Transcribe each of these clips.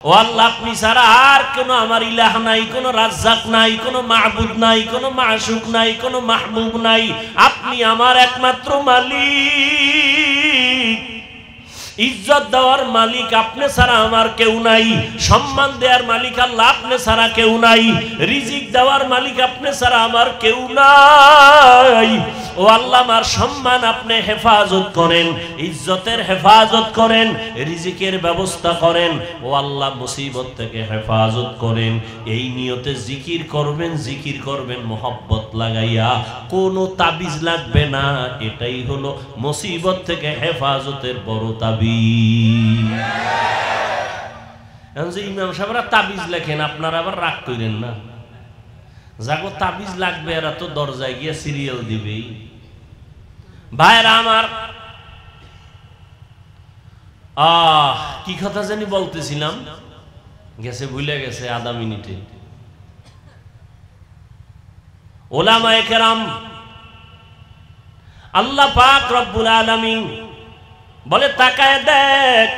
ও আল্লাহ, আপনি ছাড়া আর কোনো আমার ইলাহ নাই, কোনো রাজ্জাক নাই, কোনো মাহবুদ নাই, কোনো মাশুক নাই, কোনো মাহবুব নাই। আপনি আমার একমাত্র মালিক। ইজ্জত দেওয়ার মালিক আপনি ছাড়া আমার কেউ নাই। সম্মান দেওয়ার মালিক আল্লাহ, আপনি ছাড়া কেউ নাই। রিজিক দেওয়ার মালিক আপনি ছাড়া আমার কেউ নাই। ও আল্লাহ, আমার সম্মান আপনি হেফাজত করেন, ইজ্জতের হেফাজত করেন, রিজিকের ব্যবস্থা করেন। ও আল্লাহ, মুসিবত থেকে হেফাজত করেন। এই নিয়তে জিকির করবেন, জিকির করবেন মোহব্বত লাগাইয়া, কোনো তাবিজ লাগবে না। এটাই হলো মুসিবত থেকে হেফাজতের বড় তাবিজ। ইমাম সাহেবরা তাবিজ লেখেন, আপনারা আবার রাগ করেন না। যাগো তাবিজ লাগবে এরা তো দরজায় গিয়ে সিরিয়াল দিবেই। ভাইরা আমার, কি কথা জানি বলতেছিলাম, গেছে, ভুলে গেছে আধা মিনিটে। ওলামায়ে কেরাম, আল্লাহ পাক রব্বুল আলামিন বলে, তাকায় দেখ,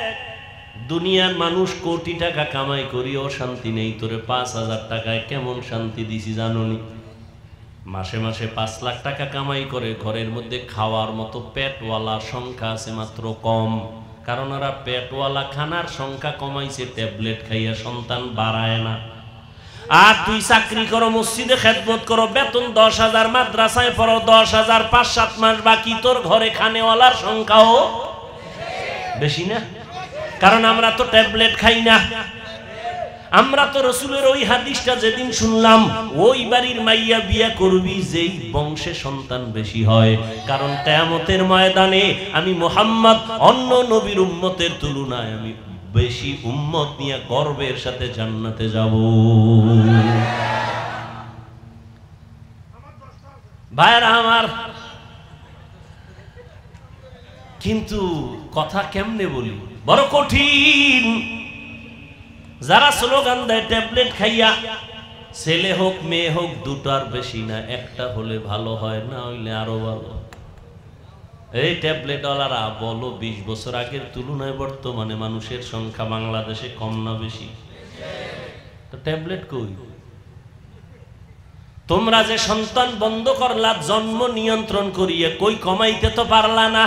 দুনিয়ার মানুষ কোটি টাকা কামাই করিও শান্তি নেই, তোরে ৫,০০০ টাকায় কেমন শান্তি দিছি জানোনি? মাসে মাসে ৫ লাখ টাকা কামাই করে, ঘরের মধ্যে খাওয়ার মতো পেটওয়ালা সংখ্যা আছে মাত্র কম। কারণ ওরা পেটওয়ালা খানার সংখ্যা কমাইছে, ট্যাবলেট খাইয়া সন্তান বাড়ায় না। আর তুই চাকরি করো, মসজিদে খেদমত করো, বেতন ১০,০০০, মাদ্রাসায় পড়ো ১০,০০০, ৫-৭ মাস বাকি, তোর ঘরে খানেওয়ালার সংখ্যাও বেশি না। কারণ আমরা তো ট্যাবলেট খাই না। আমরা তো রসুলের ওই হাদিসটা যেদিন শুনলাম, ওই বাড়ির মাইয়া বিয়া করবি যেই বংশে সন্তান বেশি হয়। কারণ কিয়ামতের ময়দানে আমি মুহাম্মদ অন্য নবীর উম্মতের তুলনায় আমি বেশি উম্মত নিয়ে গর্বের সাথে জান্নাতে যাব। ভাইরা আমার, কিন্তু কথা কেমনে বলি, বড় কঠিন। যারা স্লোগান দেয় ট্যাবলেট খাইয়া, ছেলে হোক মেয়ে হোক দুটার বেশি না, একটা হলে ভালো হয়, না হইলে আরো ভালো। এই ট্যাবলেট ওয়ালারা বলো, ২০ বছর আগের তুলনায় বর্তমানে মানুষের সংখ্যা বাংলাদেশে কম না বেশি? তো ট্যাবলেট কই? তোমরা যে সন্তান বন্ধ করলা জন্ম নিয়ন্ত্রণ করিয়ে, কই কমাইতে তো পারলা না।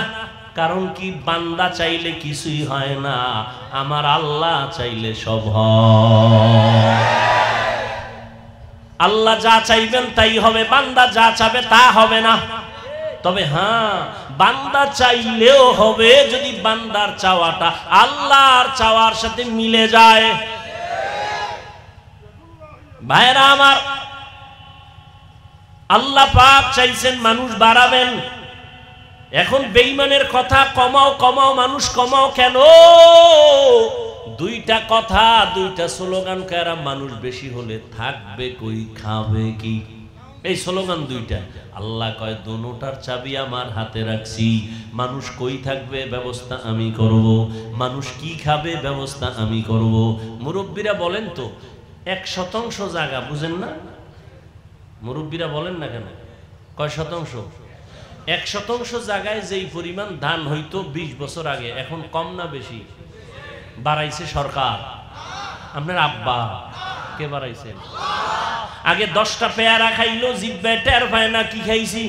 কারণ কি? বান্দা চাইলে কিছুই হয় না, আমার আল্লাহ চাইলে সব হয়। আল্লাহ যা চাইবেন তাই হবে, বান্দা যা চাবে তা হবে না। তবে হ্যাঁ, বান্দা চাইলেও হবে যদি বান্দার চাওয়াটা আল্লাহর চাওয়ার সাথে মিলে যায়। ভাইরা আমার, আল্লাহ পাক চাইছেন মানুষ বাড়াবেন। এখন বেঈমানের কথা, কমাও কমাও, মানুষ কমাও কেন? দুইটা কথা, দুইটা স্লোগান কারা, মানুষ বেশি হলে থাকবে কই, খাবে কি? এই স্লোগান দুইটা। আল্লাহ কয়, দুটোটার চাবি আমার হাতে রাখছি। মানুষ কই থাকবে ব্যবস্থা আমি করব, মানুষ কি খাবে ব্যবস্থা আমি করব। মুরব্বীরা বলেন তো, ১% জায়গা বুঝেন না? মুরব্বীরা বলেন না কেন? কয় শতাংশ? ১% জায়গায় যেই পরিমাণ ধান হইতো ২০ বছর আগে, এখন কম না বেশি? বাড়াইছে সরকার। আপনার আব্বা কে বাড়াইছেন? আগে 10টা পেয়ারা খাইলো, জিব্বে টের পায় না কি খাইছি।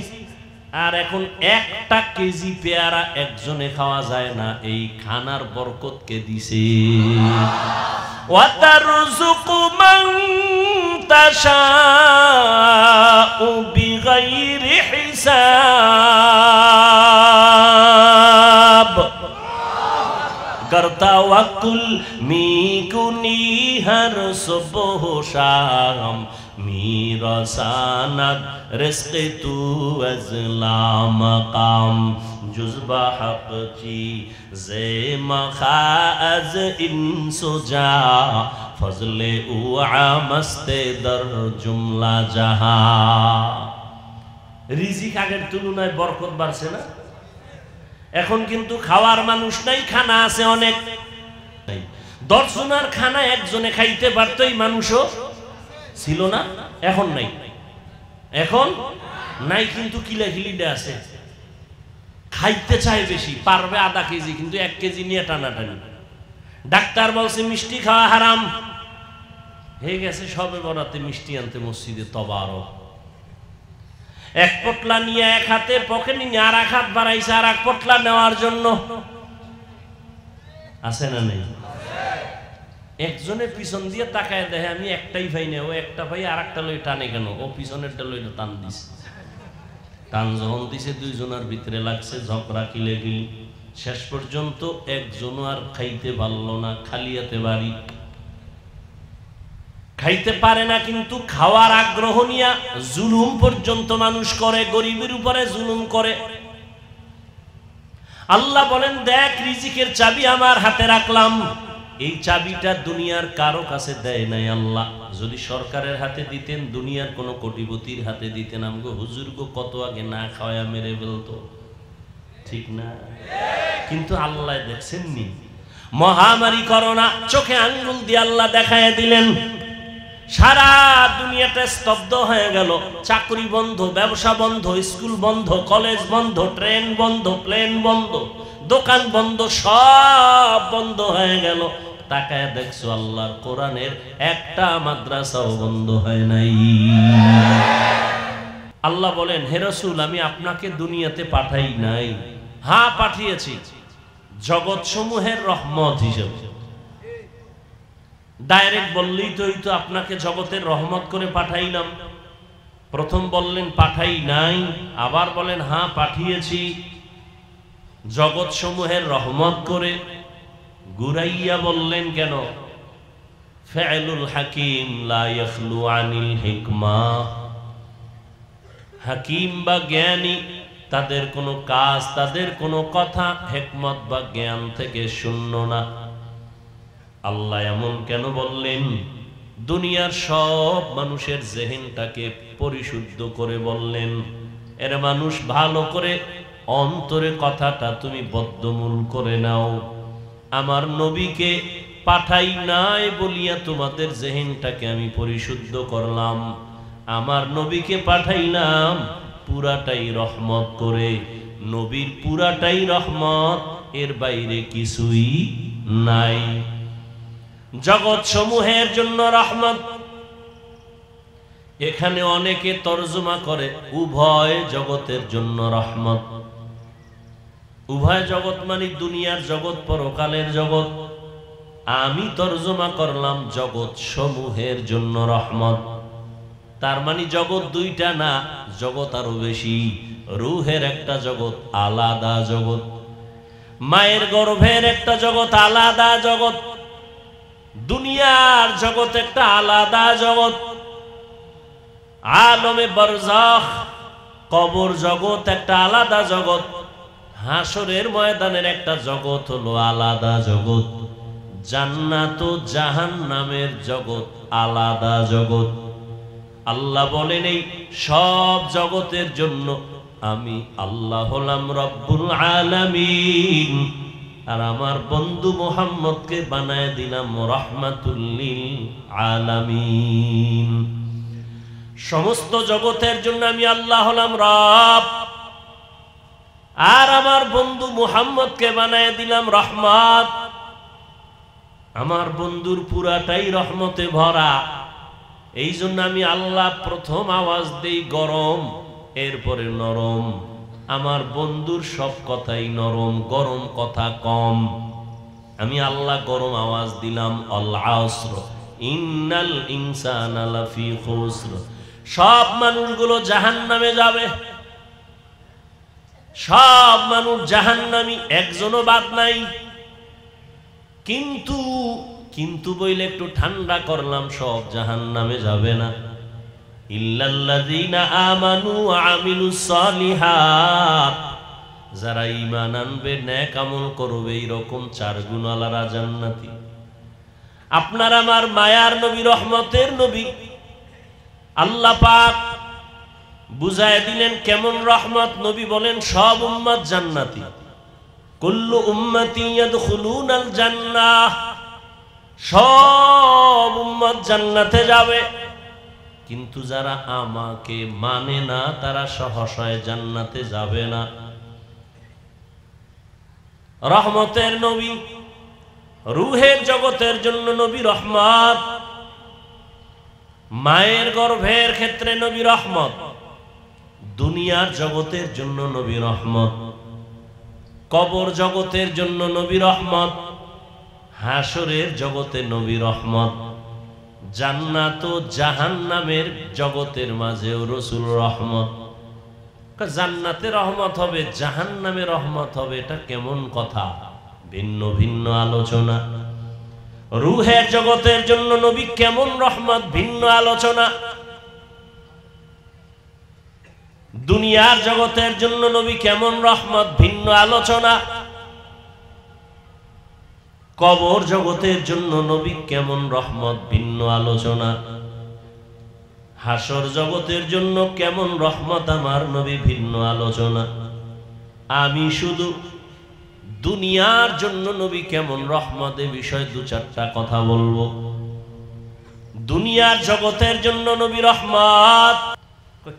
আর এখন 1টা কেজি পেয়ারা একজনে খাওয়া যায় না। এই খানার বরকত কে দিছে? ওয়াতারযুকু মান তাশাউ বিগাইরি হিসাব। करता वकुल मी कुनी हर सुबह शाम मीरा सानद रिस्क तू अज़ला मकाम जुज़बा हक़ ची ज़े मखाज़ इंसुजा फज़ले उआ मस्ते दर जुमला जहा। রিজিক আগের তুলনায় বরকত বাড়ছে না? এখন কিন্তু খাওয়ার মানুষ নাই, খানা আছে অনেক। 10 জনের খানা একজনে খাইতে পারতো, এই মানুষও ছিল না। এখন নাই, এখন নাই, কিন্তু কিলাকিলিটা আছে। খাইতে চায় বেশি, পারবে আধা কেজি, কিন্তু 1 কেজি নিয়ে টানাটানি। ডাক্তার বলছে মিষ্টি খাওয়া হারাম, হয়ে গেছে সবে বরাতে মিষ্টি আনতে মসজিদে তবারক। এক পটলা নিয়ে এক হাতে পকেটে নিয়ে আর এক হাত বাড়াইছে আর এক পটলা নেওয়ার জন্য। আছে না নেই? একজনের পিছন দিয়ে তাকায় দেখে আমি একটাই পাই না, ও একটা পাই আর একটা লই টানে কেন, ও পিছনেরটা লইল টান দিছে। টান যখন দিছে দুইজনের ভিতরে লাগছে ঝগড়া কিলেগি, শেষ পর্যন্ত একজন আর খাইতে পারল না, খালি হাতে বাড়ি। খাইতে পারে না কিন্তু খাওয়ার আগ্রহ নিয়া জুলুম পর্যন্ত মানুষ করে, গরিবের উপরে জুলুম করে। আল্লাহ বলেন দেখ রিজিকের চাবি আমার হাতে রাখলাম, এই চাবিটা দুনিয়ার কারো কাছে দেয় নাই আল্লাহ। যদি সরকারের হাতে দিতেন, দুনিয়ার কোন কোটিপতির হাতে দিতেন, আমগো হুজুর গো কত আগে না খাওয়া মেরে ফেলতো, ঠিক না? কিন্তু আল্লাহ দেখছেন নি মহামারী করোনা, চোখে আঙ্গুল দিয়ে আল্লাহ দেখায় দিলেন, সারা দুনিয়াটা স্তব্ধ হয়ে গেল। চাকরি বন্ধ, ব্যবসা বন্ধ, স্কুল বন্ধ, কলেজ বন্ধ, ট্রেন বন্ধ, প্লেন বন্ধ, দোকান বন্ধ, সব বন্ধ হয়ে গেল। তাকায় দেখছো আল্লাহর কোরআনের একটা মাদ্রাসাও বন্ধ হয় নাই। আল্লাহ বলেন হে রাসূল আমি আপনাকে দুনিয়াতে পাঠাই নাই, হ্যাঁ পাঠিয়েছি জগৎ সমূহের রহমত হিসেবে। ডাইরেক্ট বললেই তো এই তো আপনাকে জগতের রহমত করে পাঠাইলাম। প্রথম বললেন পাঠাই নাই, আবার বলেন হ্যাঁ পাঠিয়েছি জগৎ সমূহের রহমত করে। গুরাইয়া বললেন কেন? ফাইলুল হাকিম লা ইয়াখলু আনিল হিকমা, হাকিম বা জ্ঞানী তাদের কোনো কাজ, তাদের কোনো কথা হিকমত বা জ্ঞান থেকে শূন্য না। আল্লাহ এমন কেন বললেন? দুনিয়ার সব মানুষের জেহেনটাকে পরিশুদ্ধ করে বললেন, এর মানুষ ভালো করে অন্তরে কথাটা তুমি বদ্ধমূল করে নাও। আমার নবীকে পাঠাই নাই বলিয়া তোমাদের জেহেনটাকে আমি পরিশুদ্ধ করলাম। আমার নবীকে পাঠাইলাম পুরাটাই রহমত করে। নবীর পুরাটাই রহমত, এর বাইরে কিছুই নাই। জগৎ সমূহের জন্য রহমত। এখানে অনেকে তরজমা করে উভয় জগতের জন্য রহমত। উভয় জগৎ মানে দুনিয়ার জগৎ, পরকালের জগৎ। আমি তরজমা করলাম জগৎ সমূহের জন্য রহমত। তার মানে জগৎ দুইটা না, জগৎ আরো বেশি। রূহের একটা জগৎ, আলাদা জগৎ। মায়ের গর্ভের একটা জগৎ, আলাদা জগৎ। দুনিয়ার জগৎ একটা আলাদা জগৎ। আলমে বারজাখ কবর জগৎ একটা আলাদা জগৎ। হাসরের ময়দানের একটা জগৎ হলো আলাদা জগৎ। জান্নাত ও জাহান্নামের জগৎ আলাদা জগৎ। আল্লাহ বলেন এই সব জগতের জন্য আমি আল্লাহ হলাম রব্বুল আলামিন, আর আমার বন্ধু মুহাম্মদকে বানায় দিলাম রাহমাতুল লিল আলামিন। সমস্ত জগতের জন্য আমি আল্লাহ হলাম রব, আর আমার বন্ধু মুহাম্মদকে বানায় দিলাম রহমত। আমার বন্ধুর পুরাটাই রহমতে ভরা। এই জন্য আমি আল্লাহ প্রথম আওয়াজ দেই গরম, এরপরে নরম। আমার বন্ধুর সব কথাই নরম, গরম কথা কম। আমি আল্লাহ গরম আওয়াজ দিলাম আল আসর ইন্নাল ইনসানা লাফি খুসর। সব মানুষগুলো জাহান্নামে যাবে, সব মানুষ জাহান্নামী, একজনও বাদ নাই। কিন্তু কিন্তু বইলে একটু ঠান্ডা করলাম, সব জাহান্নামে যাবে না। ইল্লাল্লাযীনা আমানু ওয়া আমিলুস সালিহাত, যারা ঈমান আনবে, নেক আমল করবে, এইরকম 4 গুণওয়ালারা জান্নাতি। আপনার আমার মায়ার নবী, রহমতের নবী আল্লাহ পাক বুঝায় দিলেন কেমন রহমত। নবী বলেন সব উম্মত জান্নাতি, কুল্লু উম্মতি ইয়াদখুলুনাল জান্নাহ, সব উম্মত জান্নাতে যাবে। কিন্তু যারা আমাকে মানে না তারা সহসায় জান্নাতে যাবে না। রহমতের নবী রূহের জগতের জন্য নবী রহমত, মায়ের গর্ভের ক্ষেত্রে নবী রহমত, দুনিয়ার জগতের জন্য নবী রহমত, কবর জগতের জন্য নবী রহমত, হাসরের জগতে নবী রহমত, জান্নাত ও জাহান্নামের জগতের মাঝেও রাসূল রহমত। জান্নাতে রহমত হবে, জাহান্নামে রহমত হবে, এটা কেমন কথা? ভিন্ন ভিন্ন আলোচনা। রূহের জগতের জন্য নবী কেমন রহমত, ভিন্ন আলোচনা। দুনিয়ার জগতের জন্য নবী কেমন রহমত, ভিন্ন আলোচনা। কবর জগতের জন্য নবী কেমন রহমত, ভিন্ন আলোচনা। হাসর জগতের জন্য কেমন রহমত আমার নবী, ভিন্ন আলোচনা। আমি শুধু দুনিয়ার জন্য নবী কেমন রহমত এ বিষয়ে দু চারটা কথা বলবো। দুনিয়ার জগতের জন্য নবী রহমত,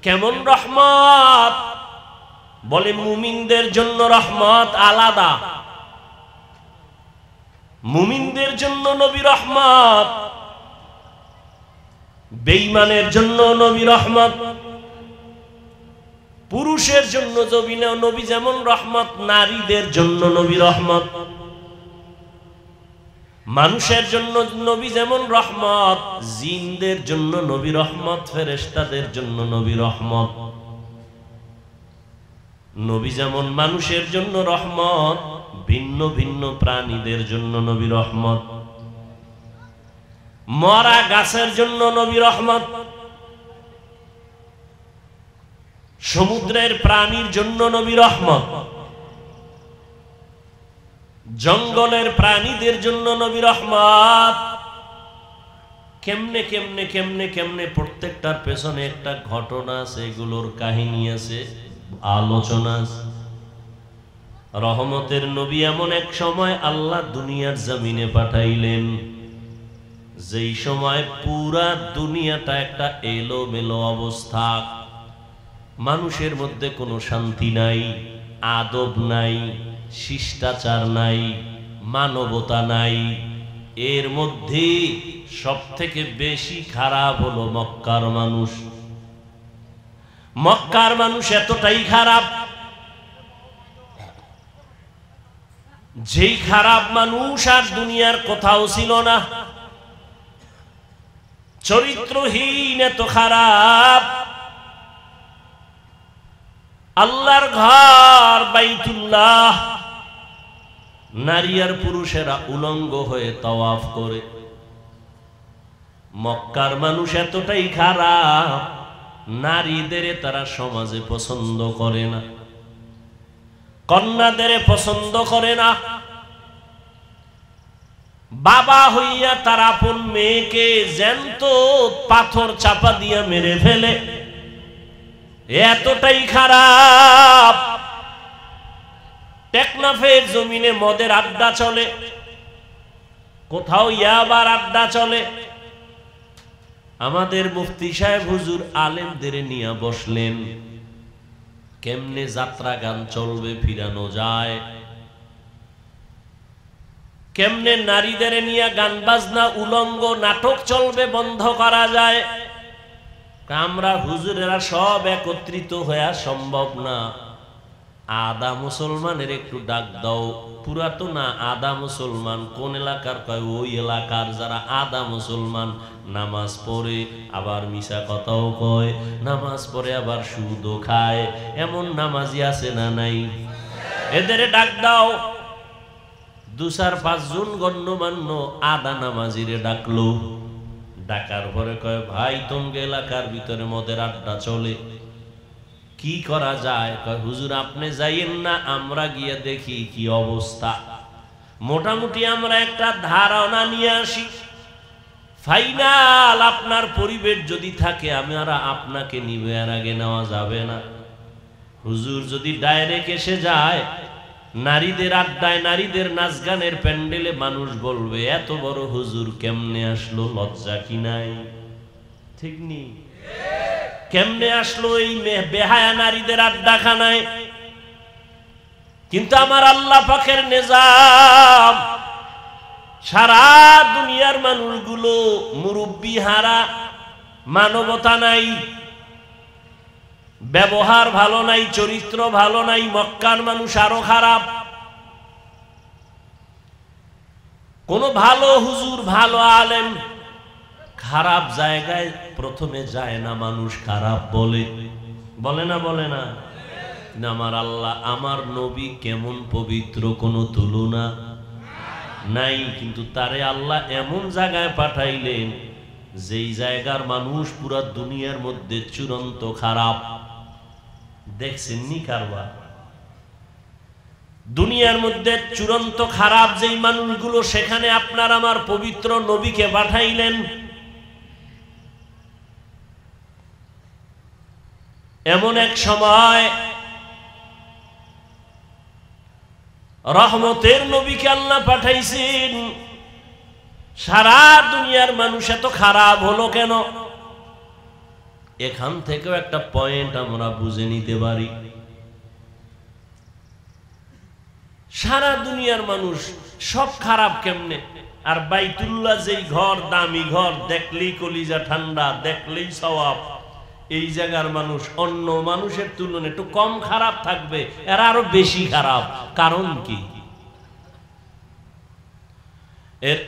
কেমন রহমত? বলে মুমিনদের জন্য রহমত আলাদা, মুমিনদের জন্য নবী রহমত, বেঈমানের জন্য নবী রহমত। পুরুষের জন্য নবী যেমন রহমত, নারীদের জন্য নবী রহমত। মানুষের জন্য নবী যেমন রহমত, জিনদের জন্য নবী রহমত, ফেরেশতাদের জন্য নবী রহমত। নবী যেমন মানুষের জন্য রহমত, ভিন্ন ভিন্ন প্রাণীদের জন্য নবী রহমত। মরা গাছের জন্য নবী রহমত, সমুদ্রের প্রাণীর জন্য নবী রহমত, জঙ্গলের প্রাণীদের জন্য নবী রহমত। কেমনে কেমনে কেমনে কেমনে প্রত্যেকটার পেছনে একটা ঘটনা আছে, এগুলোর কাহিনী আছে, আলোচনা আছে। রহমতের নবী এমন এক সময় আল্লাহ দুনিয়ার জমিনে পাঠাইলেন, যেই সময় পুরা দুনিয়াটা একটা এলোমেলো অবস্থা, মানুষের মধ্যে কোনো শান্তি নাই, আদব নাই, শিষ্টাচার নাই, মানবতা নাই। এর মধ্যে সব থেকে বেশি খারাপ হলো মক্কার মানুষ। মক্কার মানুষ এতটাই খারাপ, যেই খারাপ মানুষ আর দুনিয়ার কোথাও ছিল না। চরিত্রহীন, এত খারাপ। আল্লাহর ঘর বাইতুল্লাহ নারী আর পুরুষেরা উলঙ্গ হয়ে তাওয়াফ করে। মক্কার মানুষ এতটাই খারাপ, নারীদের তারা সমাজে পছন্দ করে না, কন্যাদের পছন্দ করে না। বাবা হইয়া তার আপন মেয়েকে জ্যান্ত পাথর চাপা দিয়া মেরে ফেলে, এতটাই খারাপ। টেকনাফের জমিনে মদের আড্ডা চলে, কোথাও ইয়াবার আড্ডা চলে। আমাদের মুফতি সাহেব হুজুর আলেমদের নিয়ে বসলেন, কেমনে যাত্রা গান চলবে, ফিরানো যায়, কেমনে নারীদের নিয়ে গান বাজনা উলঙ্গ নাটক চলবে, বন্ধ করা যায়। আমরা হুজুরেরা সব একত্রিত হয়ে সম্ভব না। আদা মুসলমানের একটু ডাক দাও। পুরা তো না, আদা মুসলমান। কোন এলাকার? কয় ওই এলাকার যারা আদা মুসলমান, নামাজ পড়ে আবার মিশা কথাও কয়, নামাজ পড়ে আবার সুদও খায়, এমন নামাজি আছে না নাই? এদের ডাক দাও। 2-4-5 জন গণ্যমান্য আদা নামাজিরে ডাকলো। ডাকার পরে কয়, ভাই তোমাকে এলাকার ভিতরে মদের আড্ডা চলে, কি করা যায়? কয়, হুজুর আপনি যাইয়েন না, আমরা গিয়ে দেখি কি অবস্থা। মোটামুটি আমরা একটা ধারণা নিয়ে আসি। ফাইনাল আপনার পরিবেশ যদি থাকে আমরা আপনাকে নিবে, এর আগে নেওয়া যাবে না। হুজুর যদি ডাইরেক্ট এসে যায়, নারীদের আড্ডায়, নারীদের নাচ গানের প্যান্ডেলে, মানুষ বলবে এত বড় হুজুর কেমনে আসলো, লজ্জা কি নাই? ঠিক নেই? কেমনে আসলো এই বেহায়া নারীদের আড্ডাখানায়? কিন্তু আমার আল্লাহ পাকের নিজাম, সারা দুনিয়ার মানুষগুলো মুরব্বি হারা, মানবতা নাই, ব্যবহার ভালো নাই, চরিত্র ভালো নাই। মক্কার মানুষ আরো খারাপ। কোন ভালো হুজুর, ভালো আলেম খারাপ জায়গায় প্রথমে যায় না, মানুষ খারাপ বলে, বলে না? বলে না? আমার আল্লাহ, আমার নবী কেমন পবিত্র, কোনো তুলনা নাই, কিন্তু তারে আল্লাহ এমন জায়গায় পাঠাইলেন যেই জায়গার মানুষ পুরা দুনিয়ার মধ্যে চূড়ান্ত খারাপ। দেখছেননি কারবার? দুনিয়ার মধ্যে চূড়ান্ত খারাপ যেই মানুষগুলো, সেখানে আপনার আমার পবিত্র নবীকে পাঠাইলেন। এমন এক সময় রহমতের নবীকে আল্লাহ পাঠাইছেন। সারা দুনিয়ার মানুষ এত খারাপ হলো কেন? এখান থেকেও একটা পয়েন্ট আমরা বুঝে নিতে পারি। সারা দুনিয়ার মানুষ সব খারাপ কেমনে? আর বাইতুল্লাহ যেই ঘর, দামি ঘর, দেখলেই কলিজা ঠান্ডা, দেখলেই সওয়াব, এই জায়গার মানুষ অন্য মানুষের তুলনায় একটু কম খারাপ থাকবে, এরা আরো বেশি খারাপ। কারণ কি? এর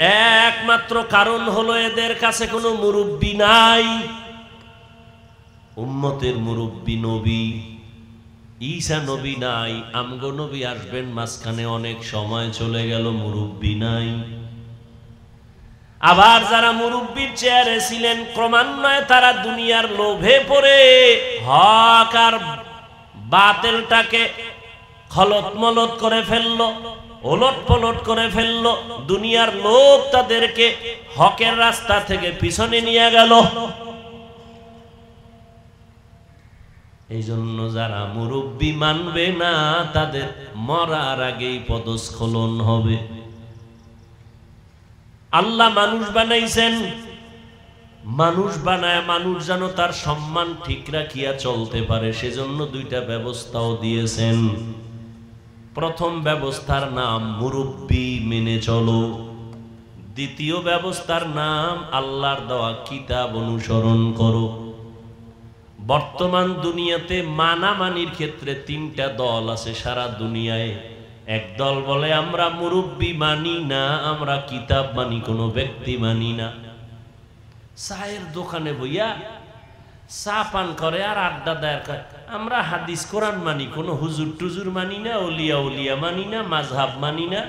একমাত্র কারণ হলো এদের কাছে কোনো মুরব্বি নাই। উম্মতের মুরব্বি নবী ঈসা নবী নাই। আমগো নবী আসবেন, মাঝখানে অনেক সময় চলে গেল, মুরব্বি নাই। আবার যারা মুরব্বির চেয়ারে ছিলেন, ক্রমান্বয়ে তারা দুনিয়ার লোভে পড়ে হক আর বাতিলটাকে খলত মলত করে ফেললো, ওলট পলট করে ফেললো। দুনিয়ার লোভ তাদেরকে হকের রাস্তা থেকে পিছনে নিয়ে গেল। এই জন্য যারা মুরব্বি মানবে না, তাদের মরার আগেই পদস্খলন হবে। আল্লাহ মানুষ বানাইছেন, মানুষ বানায় মানুষ যেন তার সম্মান ঠিক রাখিয়া চলতে পারে, সেজন্য দুইটা ব্যবস্থাও দিয়েছেন। প্রথম ব্যবস্থার নাম মুরব্বি মেনে চলো। দ্বিতীয় ব্যবস্থার নাম আল্লাহর দেওয়া কিতাব অনুসরণ করো। বর্তমান দুনিয়াতে মানামানির ক্ষেত্রে তিনটা দল আছে সারা দুনিয়ায়। এক দল বলে আমরা মুরব্বি মানি না, আমরা কিতাব মানি, কোনো ব্যক্তি মানি না। চায়ের দোকানে বইয়া চা পান করে আর আড্ডা দেয়, আমরা হাদিস কোরআন মানি, কোনো হুজুর টুজুর মানি না, ওলিয়া উলিয়া মানি না, মাযহাব মানি না,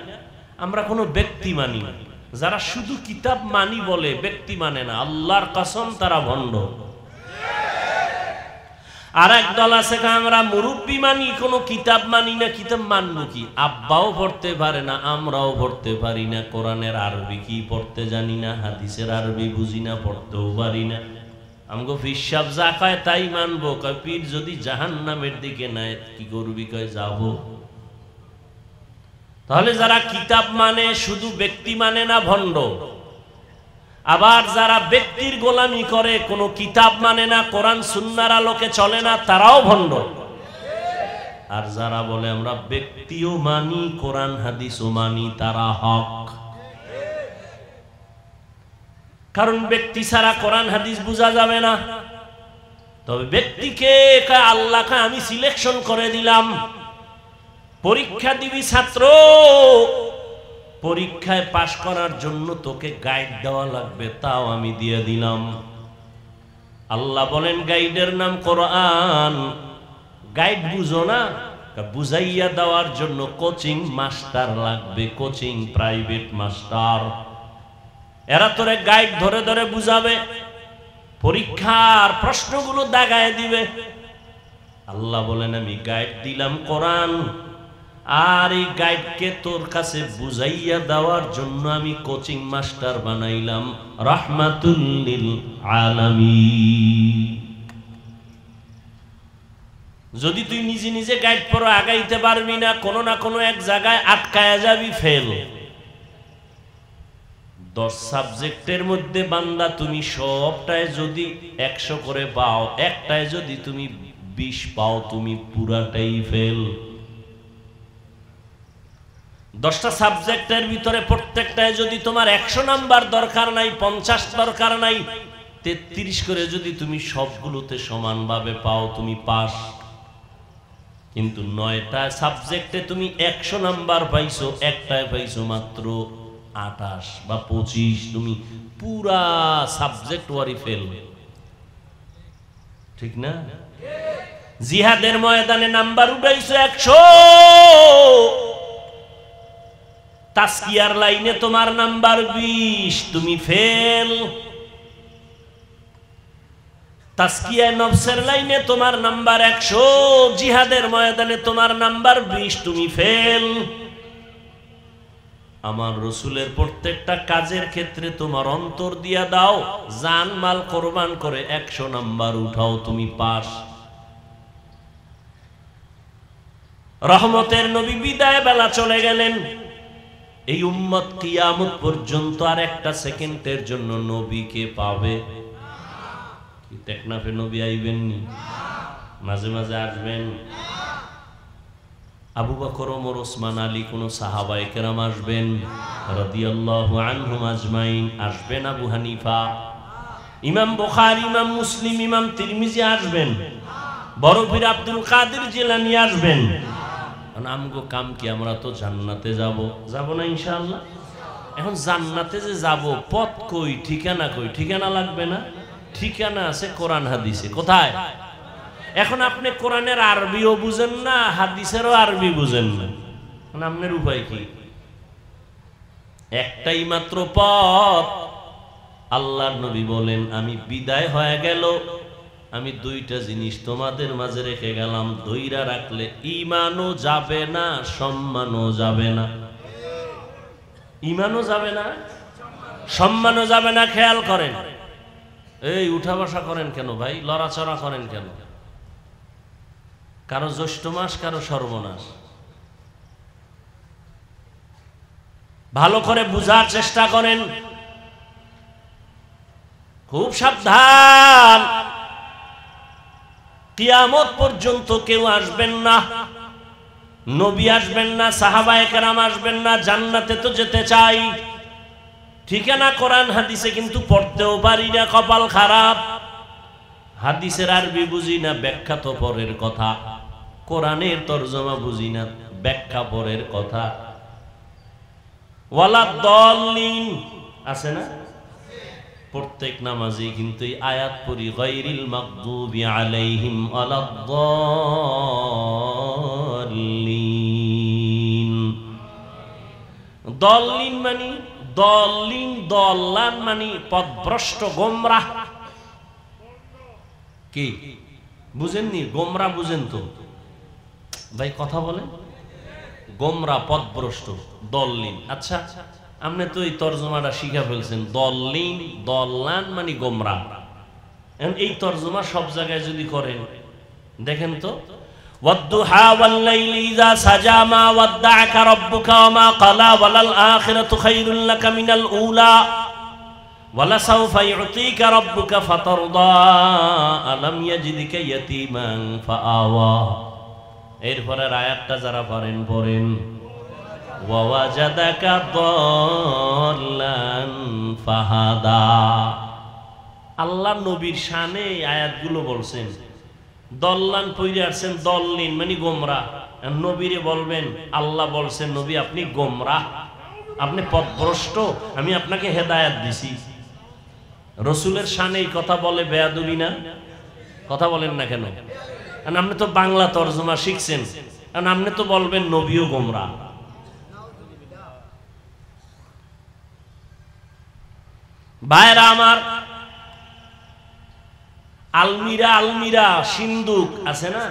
আমরা কোনো ব্যক্তি মানি না। যারা শুধু কিতাব মানি বলে, ব্যক্তি মানে না, আল্লাহর কসম তারা ভণ্ড। আর এক দল আছে আমরা মুরব্বি মানি, কোনো কিতাব মানি না। কিতাব মানবো কি? আব্বাও পড়তে পারে না, আমরাও পড়তে পারি না, কোরআনের আরবি কি পড়তে জানি না, হাদিসের আরবি বুঝি না, পড়তেও পারি না। আমগো পীর সাহেব যা কয় তাই মানবো। কয় পীর যদি জাহান্নামের দিকে নেয় কি করবি? কয় যাব। তাহলে যারা কিতাব মানে, শুধু ব্যক্তি মানে না, ভণ্ড। আবার যারা ব্যক্তির গোলামি করে, কোনো কিতাব মানে না, কোরআন সুন্নাহর আলোকে চলে না, তারাও ভণ্ড। আর যারা বলে আমরা ব্যক্তিও মানি, কোরআন হাদিসও মানি, তারা হক। কারণ ব্যক্তি ছাড়া কোরআন হাদিস বোঝা যাবে না। তবে ব্যক্তিকে আল্লাহকে আমি সিলেকশন করে দিলাম, পরীক্ষা দিবি ছাত্র, পরীক্ষায় পাশ করার জন্য তোকে গাইড দেওয়া লাগবে, তাও আমি দিয়ে দিলাম। আল্লাহ বলেন গাইডের নাম কোরআন। গাইড বুঝো না, বুঝাইয়া দেওয়ার জন্য কোচিং মাস্টার লাগবে, কোচিং প্রাইভেট মাস্টার। এরা তোরে গাইড ধরে ধরে বুঝাবে, পরীক্ষার প্রশ্নগুলো দাগায় দিবে। আল্লাহ বলেন আমি গাইড দিলাম কোরআন, আর এই গাইডকে তোর কাছে বুঝাইয়া দেওয়ার জন্য আমি কোচিং মাস্টার বানাইলাম রাহমাতুল লিল আলামিন। যদি তুই নিজে নিজে গাইড পড়ো, আগাইতে পারবি না, কোনো না কোনো এক জায়গায় আটকায়া যাবি, ফেল। 10 সাবজেক্টের মধ্যে বান্দা তুমি সবটায় যদি 100 করে পাও, একটায় যদি তুমি 20 পাও, তুমি পুরাটাই ফেল। 10টা সাবজেক্টের ভিতরে প্রত্যেকটায় যদি তোমার 100 নাম্বার দরকার নাই, 50 দরকার নাই, 33 করে যদি তুমি সবগুলোতে সমানভাবে পাও, তুমি পাস। কিন্তু 9টা সাবজেক্টে তুমি 100 নাম্বার পাইছো, একটায় পাইছো মাত্র 28 বা 25, তুমি পুরা সাবজেক্ট ওয়ারি ফেল। ঠিক না? জিহাদের ময়দানে নাম্বার উঠাইছো 100, তাসকিয়ার লাইনে তোমার নাম্বার 20, তুমি ফেল। তাসকিয়া নফসের লাইনে তোমার নাম্বার 100, জিহাদের ময়দানে তোমার নাম্বার 20, তুমি ফেল। আমার রসুলের প্রত্যেকটা কাজের ক্ষেত্রে তোমার অন্তর দিয়া দাও, জান মাল কোরবান করে 100 নাম্বার উঠাও, তুমি পাস। রহমতের নবী বিদায় বেলা চলে গেলেন। এই উম্মত কিয়ামত পর্যন্ত আর একটা সেকেন্ডের জন্য নবীকে পাবে? টেকনাফে নবী আইবেননি? মাঝে মাঝে আসবেন। আবু বকর, ওমর, ওসমান, আলী, কোন সাহাবায়ে কেরাম আসবেন রাদিয়াল্লাহু আনহুম আজমাইন? আসবেন। আবু হানিফা, ইমাম বুখারী, ইমাম মুসলিম, ইমাম তিরমিজি আসবেন। বড় পীর আব্দুল কাদের জিলানী আসবেন। আমগো কাম কি? আমরা তো জান্নাতে যাব, যাব না ইনশাআল্লাহ? এখন জান্নাতে যে যাব, পথ কই, ঠিকানা কই? ঠিকানা লাগবে না? ঠিকানা আছে কোরআন হাদিসে। কোথায়? এখন আপনি কোরআনের আরবিও বুঝেন না, হাদিসেরও আরবি বুঝেন না, আপনার উপায় কি? একটাই মাত্র পথ। আল্লাহর নবী বলেন, আমি বিদায় হয়ে গেল, আমি 2টা জিনিস তোমাদের মাঝে রেখে গেলাম, ধইরা রাখলে ঈমানও যাবে না, সম্মানও যাবে না। ঈমানও যাবে না, সম্মানও যাবে না। খেয়াল করেন। এই উঠা বসা করেন কেন ভাই? লড়াচড়া করেন কেন? কারো জ্যৈষ্ঠ মাস, কারো সর্বনাশ। ভালো করে বুঝার চেষ্টা করেন, খুব সাবধান। কিয়ামত পর্যন্ত কেউ আসবেন না, নবী আসবেন না, সাহাবায়ে কেরাম আসবেন না। জান্নাতে তো যেতে চাই, ঠিকানা কোরআন হাদিসে কিন্তু পড়তেও পারি না, কপাল খারাপ। হাদিসের আরবি বুঝি না, ব্যাখ্যা তো পরের কথা। কোরআনের তরজমা বুঝি না, ব্যাখ্যা পরের কথা। ওয়ালা দল্লিন আছে না? প্রত্যেক নামাজে কিন্তু এই আয়াত পড়ি, গায়রিল মাগদুবি আলাইহিম ওয়ালাদ-দাল্লিন। দল্লিন মানে দল্লিন, দল্লান মানে পথভ্রষ্ট, গোমরাহ। কি বুঝেননি? গোমরা বুঝেন তো ভাই? কথা বলেন। গোমরা, পথভ্রষ্ট, দল্লিন। আচ্ছা, আপনি তো এই তরজমাটা শিখা ফেলছেন। দল্লিন, দল্লান মানে গোমরা। এই তরজমা সব জায়গায় যদি করেন, দেখেন তো, ওয়াদ-দুহা ওয়াল-লাইলি ইযা সাজা মা ওয়াদ্দা'আকা রাব্বুকা ওয়া মা ক্বালা ওয়ালাল আখিরাতু খায়রুল লাকা মিনাল উলা ওয়ালা সাওফা ইউতিকা রাব্বুকা ফাতারদা আলাম ইয়াজিদিকা ইয়াতীমান ফাআওয়া। এরপরের আয়াতটা যারা পারেন পড়েন, ওয়া ওয়াজাদাকা দাল্লান ফাহাদা। আল্লাহ নবীর শানে এই আয়াতগুলো বলছেন। দল্লান পইরে আসছেন, দল্লিন মানে গোমরা। নবীরে বলবেন, আল্লাহ বলছেন, নবী আপনি গোমরা, আপনি পথভ্রষ্ট, আমি আপনাকে হেদায়েত দিছি। রসুলের শানে এই কথা বলে বেয়াদবি না? কথা বলেন না কেন? আপনি তো বাংলা তরজমা শিখছেন, আপনি তো বলবেন নবীও গোমরা। ভাইরা আমার, আলমিরা, আলমিরা সিন্দুক আছে না,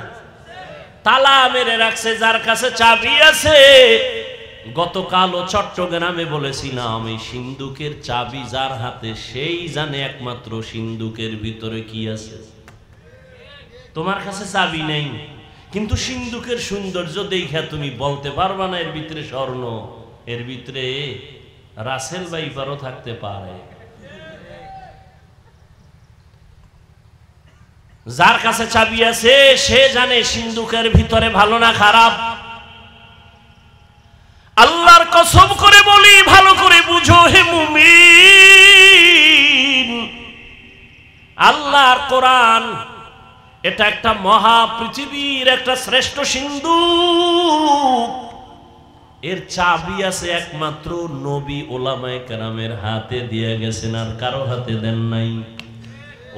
তালা মেরে রাখছে, যার কাছে চাবি আছে। গতকালও চট্টগ্রামে বলেছিলাম, এই সিন্দুকের চাবি যার হাতে, সেই জানে একমাত্র সিন্দুকের ভিতরে কি আছে। তোমার কাছে চাবি নেই, কিন্তু সিন্দুকের সৌন্দর্য দেখা তুমি বলতে পারবা না এর ভিতরে স্বর্ণ, এর ভিতরে রাসেল ভাইপারও থাকতে পারে। যার কাছে চাবি আছে সে জানে সিন্দুকের ভিতরে ভালো না খারাপ। আল্লাহর বুঝো হে মুমিন, আল্লাহর কোরআন এটা একটা মহা পৃথিবীর একটা শ্রেষ্ঠ সিন্ধু। এর চাবি আছে একমাত্র নবী ওলামায়ে কেরামের হাতে দিয়ে গেছেন, আর কারো হাতে দেন নাই।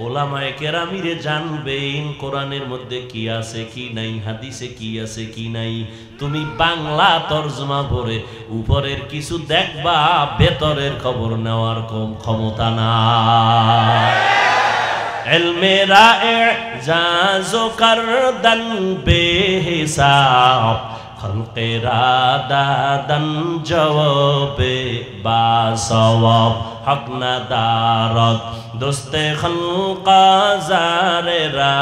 ওলামায়ে কেরামিরে জানবেন কোরআনের মধ্যে কি আছে কি নাই, হাদিসে কি আছে কি নাই। তুমি বাংলা তরজমা পড়ে উপরের কিছু দেখবা, ভেতরের খবর নেওয়ার কম ক্ষমতা না। ইলমে রা'জাজো করদন বেহিসাব, খলকে রাদাদন জওয়াবে বাসওয়াব, হক নাদারত দোস্তে খলকা জারেরা,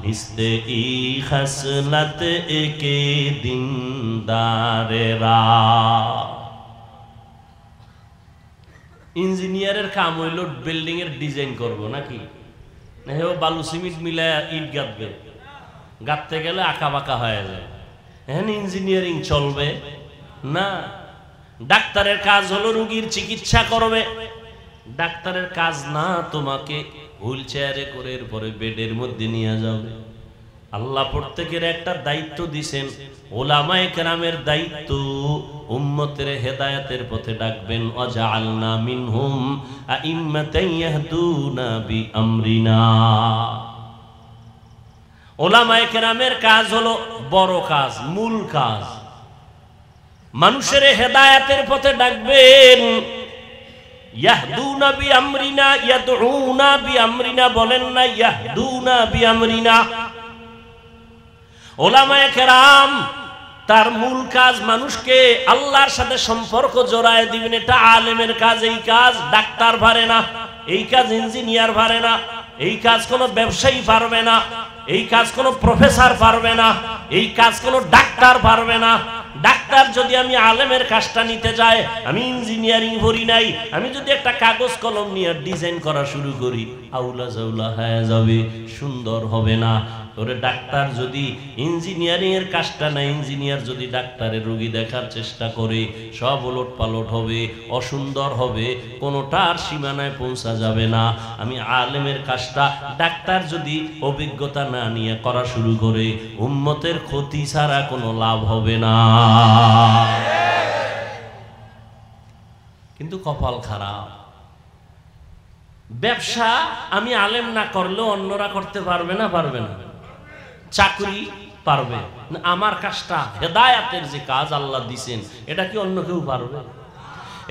নিস্তে ই খসলত একে দিনদারেরা। ইঞ্জিনিয়ারের কাম হইল বিল্ডিং এর ডিজাইন করব নাকি, না হেও বালু সিমেন্ট মিলায় ইট গাঁথবে, গাঁথতে গেলে আঁকা বাঁকা হয়ে যায়। এখন ইঞ্জিনিয়ারিং চলবে না। ডাক্তারের কাজ হলো রোগীর চিকিৎসা করবে, ডাক্তারের কাজ না তোমাকে হুইল চেয়ারে করে এরপরে বেডের মধ্যে নিয়ে যাবে। আল্লাহ প্রত্যেকের একটা দায়িত্ব দিছেন, ওলামায়ে কেরামের দায়িত্ব উম্মতের হেদায়েতের পথে ডাকবেন। ওয়াজআলনা মিনহুম আইম্মাতান ইয়াহদুনা বিআমরিনা। ওলামায়ে কেরামের কাজ হলো বড় কাজ, মূল কাজ, মানুষের হেদায়েতের পথে ডাকবেন। ইয়াহদুনা বিআমরিনা, ইয়াদউনা বিআমরিনা বলেন না, ইয়াহদুনা বিআমরিনা। ওলামায়ে কেরাম তার মূল কাজ মানুষকে আল্লাহর সাথে সম্পর্ক জড়ায় দিবেন, এটা আলেমের কাজ। এই কাজ ডাক্তার পারে না, এই কাজ ইঞ্জিনিয়ার পারে না, এই কাজ কোনো ব্যবসায়ী পারবে না, এই কাজ কোনো প্রফেসর পারবে না, এই কাজ কোনো ডাক্তার পারবে না। ডাক্তার যদি আমি আলেমের কাজটা নিতে যাই, আমি ইঞ্জিনিয়ারিং পড়ি নাই, আমি যদি একটা কাগজ কলম নিয়ে ডিজাইন করা শুরু করি, আউলা জাউলা হয়ে যাবে, সুন্দর হবে না। তোরে ডাক্তার যদি ইঞ্জিনিয়ারিং এর কাজটা না, ইঞ্জিনিয়ার যদি ডাক্তারের রোগী দেখার চেষ্টা করে, সব ওলট পালট হবে, অসুন্দর হবে, কোনোটার সীমানায় পৌঁছা যাবে না। আমি আলেমের কাজটা ডাক্তার যদি অভিজ্ঞতা না নিয়ে করা শুরু করে, উম্মতের ক্ষতি ছাড়া কোনো লাভ হবে না। কিন্তু কপাল খারাপ, ব্যবসা আমি আলেম না করলেও অন্যরা করতে পারবে না, পারবে না। চাকরি পারবে, আমার কাজটা হেদায়েতের যে কাজ আল্লাহ দিছেন, এটা কি অন্য কেউ পারবে?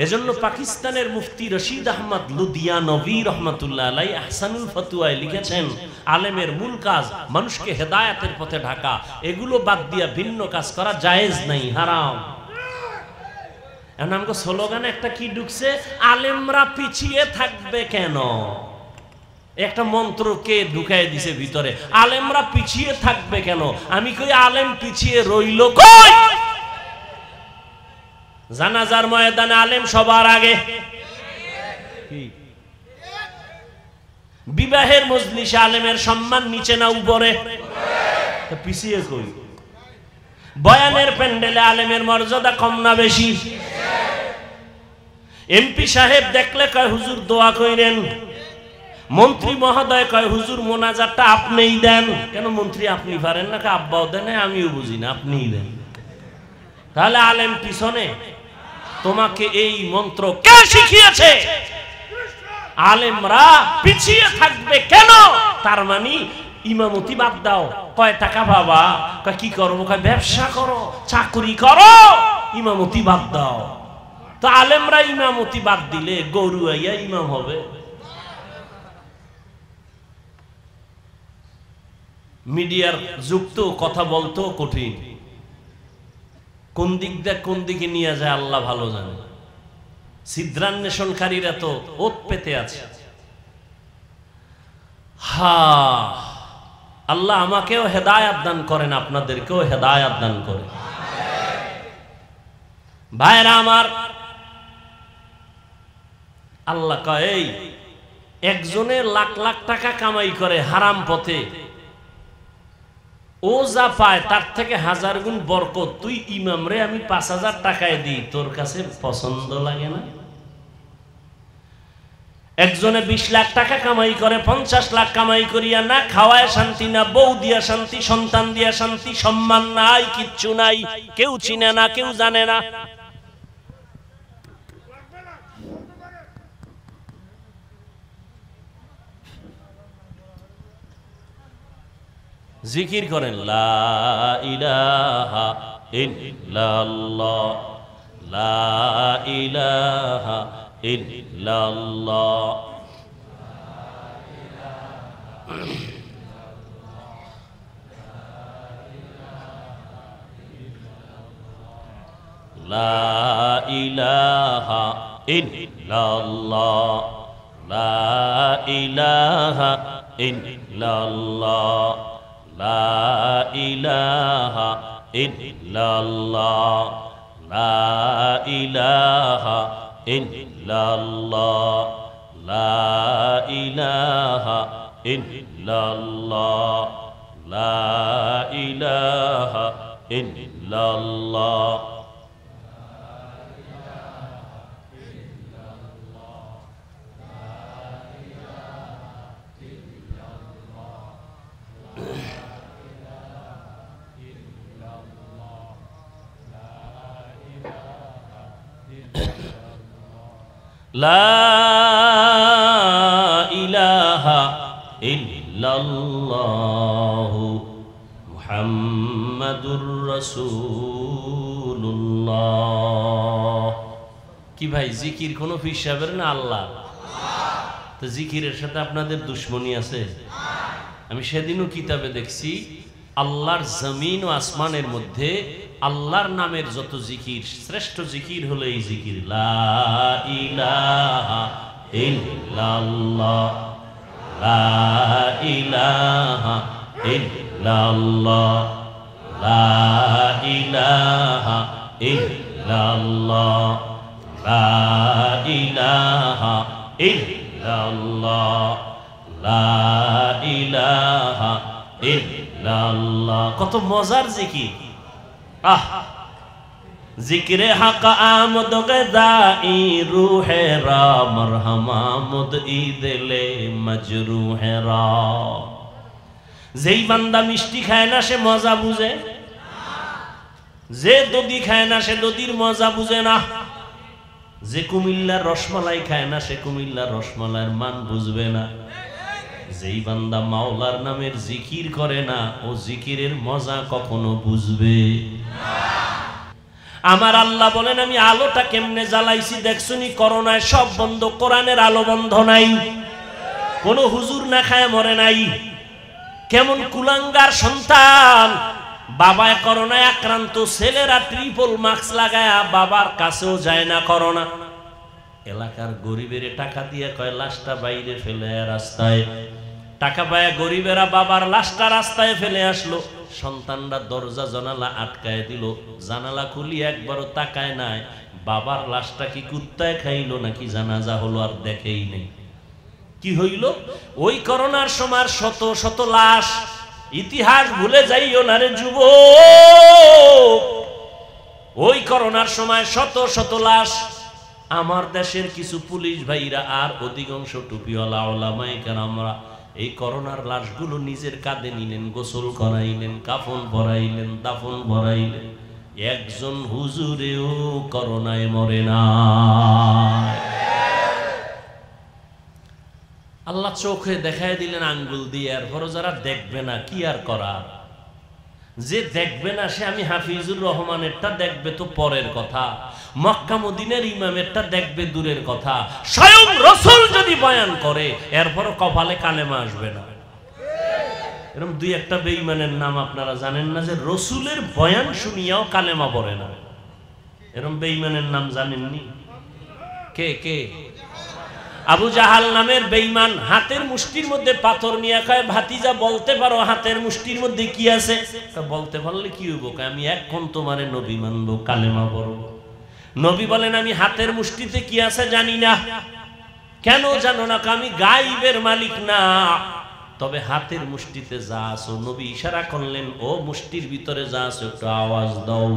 এজন্য পাকিস্তানের মুফতি রশিদ আহমদ লুধিয়ানভি রহমাতুল্লাহ আলাইহি আহসানুল ফতোয়ায় লিখেছেন, আলেমের মূল কাজ মানুষকে হেদায়েতের পথে ঢাকা, এগুলো বাদ দিয়া ভিন্ন কাজ করা জায়েজ নাই, হারাম। এখন আমাকে স্লোগানে একটা কি ঢুকছে, আলেমরা পিছিয়ে থাকবে কেন? একটা মন্ত্রকে ঢুকাই দিছে ভিতরে, আলেমরা পিছিয়ে থাকবে কেন? আমি কই আলেম পিছিয়ে রইল কই? জানাজার ময়দানে আলেম সবার আগে, বিবাহের মজলিসে আলেমের সম্মান নিচে না উপরে? পিছিয়ে কই? বয়ানের প্যান্ডেলে আলেমের মর্যাদা কম না বেশি? এমপি সাহেব দেখলে কয় হুজুর দোয়া কইরেন, মন্ত্রী মহোদয় কয় হুজুর মোনাজাতটা আপনিই দেন। কেন মন্ত্রী আপনি পারেন না? আব্বাও দেন, আমিও বুঝি না, আপনিই দেন। তাহলে আলেম পিছনে? তোমাকে এই মন্ত্র কে শিখিয়েছে? আলেমরা পিছিয়ে থাকবে কেন? তার মানে ইমামতি বাদ দাও। কয় টাকা পাবা? কয় কি করবো? কয় ব্যবসা করো, চাকরি করো, ইমামতি বাদ দাও। তো আলেমরা ইমামতি বাদ দিলে গরু আইয়া ইমাম হবে? মিডিয়ার যুগ তো, কথা বলতো কঠিন, কোন দিক দিয়ে কোন দিকে নিয়ে যায় আল্লাহ ভালো জানে। ছিদ্রান্বেষণকারীরা তো ওত পেতে আছে। আল্লাহ আমাকেও হেদায়েত দান করেন, আপনাদেরকেও হেদায়েত দান করেন। ভাইরা আমার, আল্লাহ কয় এই একজনে লাখ লাখ টাকা কামাই করে হারাম পথে, ও যা পায় তার থেকে 1000 গুণ বরকত। তুই ইমাম রে আমি 5000 টাকায় দিই, তোর কাছে পছন্দ লাগে না? একজনে 20 লাখ টাকা কামাই করে, 50 লাখ কামাই করিয়া না খাওয়ায় শান্তি, না বউ দিয়া শান্তি, সন্তান দিয়া শান্তি, সম্মান নাই, কিচ্ছু নাই, কেউ চিনে না, কেউ জানে না। জিকির করেন লা ইলাহা ইল্লাল্লাহ, লা ইলাহা ইল্লাল্লাহ, লা ইলাহা ইল্লাল্লাহ, লা ইলাহা ইল্লাল্লাহ, লা ইলাহা ইল্লাল্লাহ, লা ইলাহা ইল্লাল্লাহ, লা ইলাহা ইল্লাল্লাহ, লা ইলাহা ইল্লাল্লাহ। লা ইলাহা ইল্লাল্লাহ মুহাম্মাদুর রাসূলুল্লাহ। কি ভাই, জিকির কোন হিসাবের না আল্লাহ? তো জিকিরের সাথে আপনাদের দুশ্মনী আছে? আমি সেদিনও কিতাবে দেখছি, আল্লাহর জমিন ও আসমানের মধ্যে আল্লাহর নামের যত জিকির, শ্রেষ্ঠ জিকির হলো এই জিকির, লা ইলাহা ইল্লাল্লাহ, লা ইলাহা ইল্লাল্লাহ, লা ইলাহা ইল্লাল্লাহ, লা ইলাহা ইল্লাল্লাহ, লা ইলাহা ইল্লাল্লাহ। কত মজার জিকির! আহ, জিকিরে হক আমদ গদাই রূহে রা, মারহামামদ ইদলে মজরুহে রা। যেই বান্দা মিষ্টি খায় না সে মজা বুঝে, যে দধি খায় না সে দধির মজা বুঝে না, যে কুমিল্লার রসমালাই খায় না সে কুমিল্লার রসমালাইয়ের মান বুঝবে না। যেই বান্দা মাওলার নামের জিকির করে না ও জিকিরের মজা কখনো বুঝবে না। আমার আল্লাহ বলেন, আমি আলোটা কেমনে জ্বালাইছি দেখছুনি? করোনায় সব বন্ধ, কোরআনের আলো বন্ধ নাই, কোন হুজুর না খায় মরে নাই। কেমন কুলাঙ্গার সন্তান, বাবায় করোনায় আক্রান্ত, ছেলেরা ট্রিপল মাস্ক লাগায়া বাবার কাছেও যায় না করোনা। এলাকার গরিবের টাকা দিয়ে কয় লাশটা বাইরে ফেলে রাস্তায়, টাকা পায় গরিবেরা বাবার লাশটা রাস্তায় ফেলে আসলো। সন্তানরা দরজা জানালা আটকায় দিল, জানালা খুলি একবারও তাকায় নাই বাবার লাশটা কি কুত্তায় খাইলো নাকি জানাজা হলো, আর দেখেই নেই। কি হইল? ওই করোনার সময় শত শত লাশ। ইতিহাস ভুলে যাইও না রে যুবক, ওই করোনার সময় শত শত লাশ। আমার দেশের কিছু পুলিশ ভাইরা আর অধিকাংশ টুপিওয়ালা ওলামায়ে কেরামরা এই করোনার লাশগুলো নিজের কাঁধে নিলেন, গোসল করাইলেন, কাফন পরাইলেন, দাফন পরাইলেন। একজন হুজুরেও করোনায় মরে না। আল্লাহ চোখে দেখায় দিলেন আঙ্গুল দিয়ে, এরপরও যারা দেখবে না কি আর করা। যে দেখবে না সে আমি হাফিজুর রহমানেরটা দেখবে তো পরের কথা, মক্কা মদিনার ইমামেরটা দেখবে দূরের কথা। স্বয়ং রাসূল যদি বয়ান করে এরপরও কপালে কালেমা আসবে না। এরকম দুই একটা বেঈমানের নাম আপনারা জানেন না, যে রাসূলের বয়ান শুনিয়াও কালেমা পড়ে না। এরকম বেঈমানের নাম জানেননি? কে কে? আবু জাহাল নামের বেঈমান হাতের মুষ্টির মধ্যে পাথর নিয়ে কয়, ভাতিজা বলতে পারো হাতের মুষ্টির মধ্যে কি আছে? বলতে পারলে কি হইব? আমি এখন তোমারে নবী মানব, কালেমা পড়ব। নবী বলেন, আমি হাতের মুষ্টিতে কি আছে জানি না। কেন জানো না? আমি গায়বের মালিক না, তবে হাতের মুষ্টিতে যা আছো, নবী ইশারা করলেন ও মুষ্টির ভিতরে যা আছো একটু আওয়াজ দাও।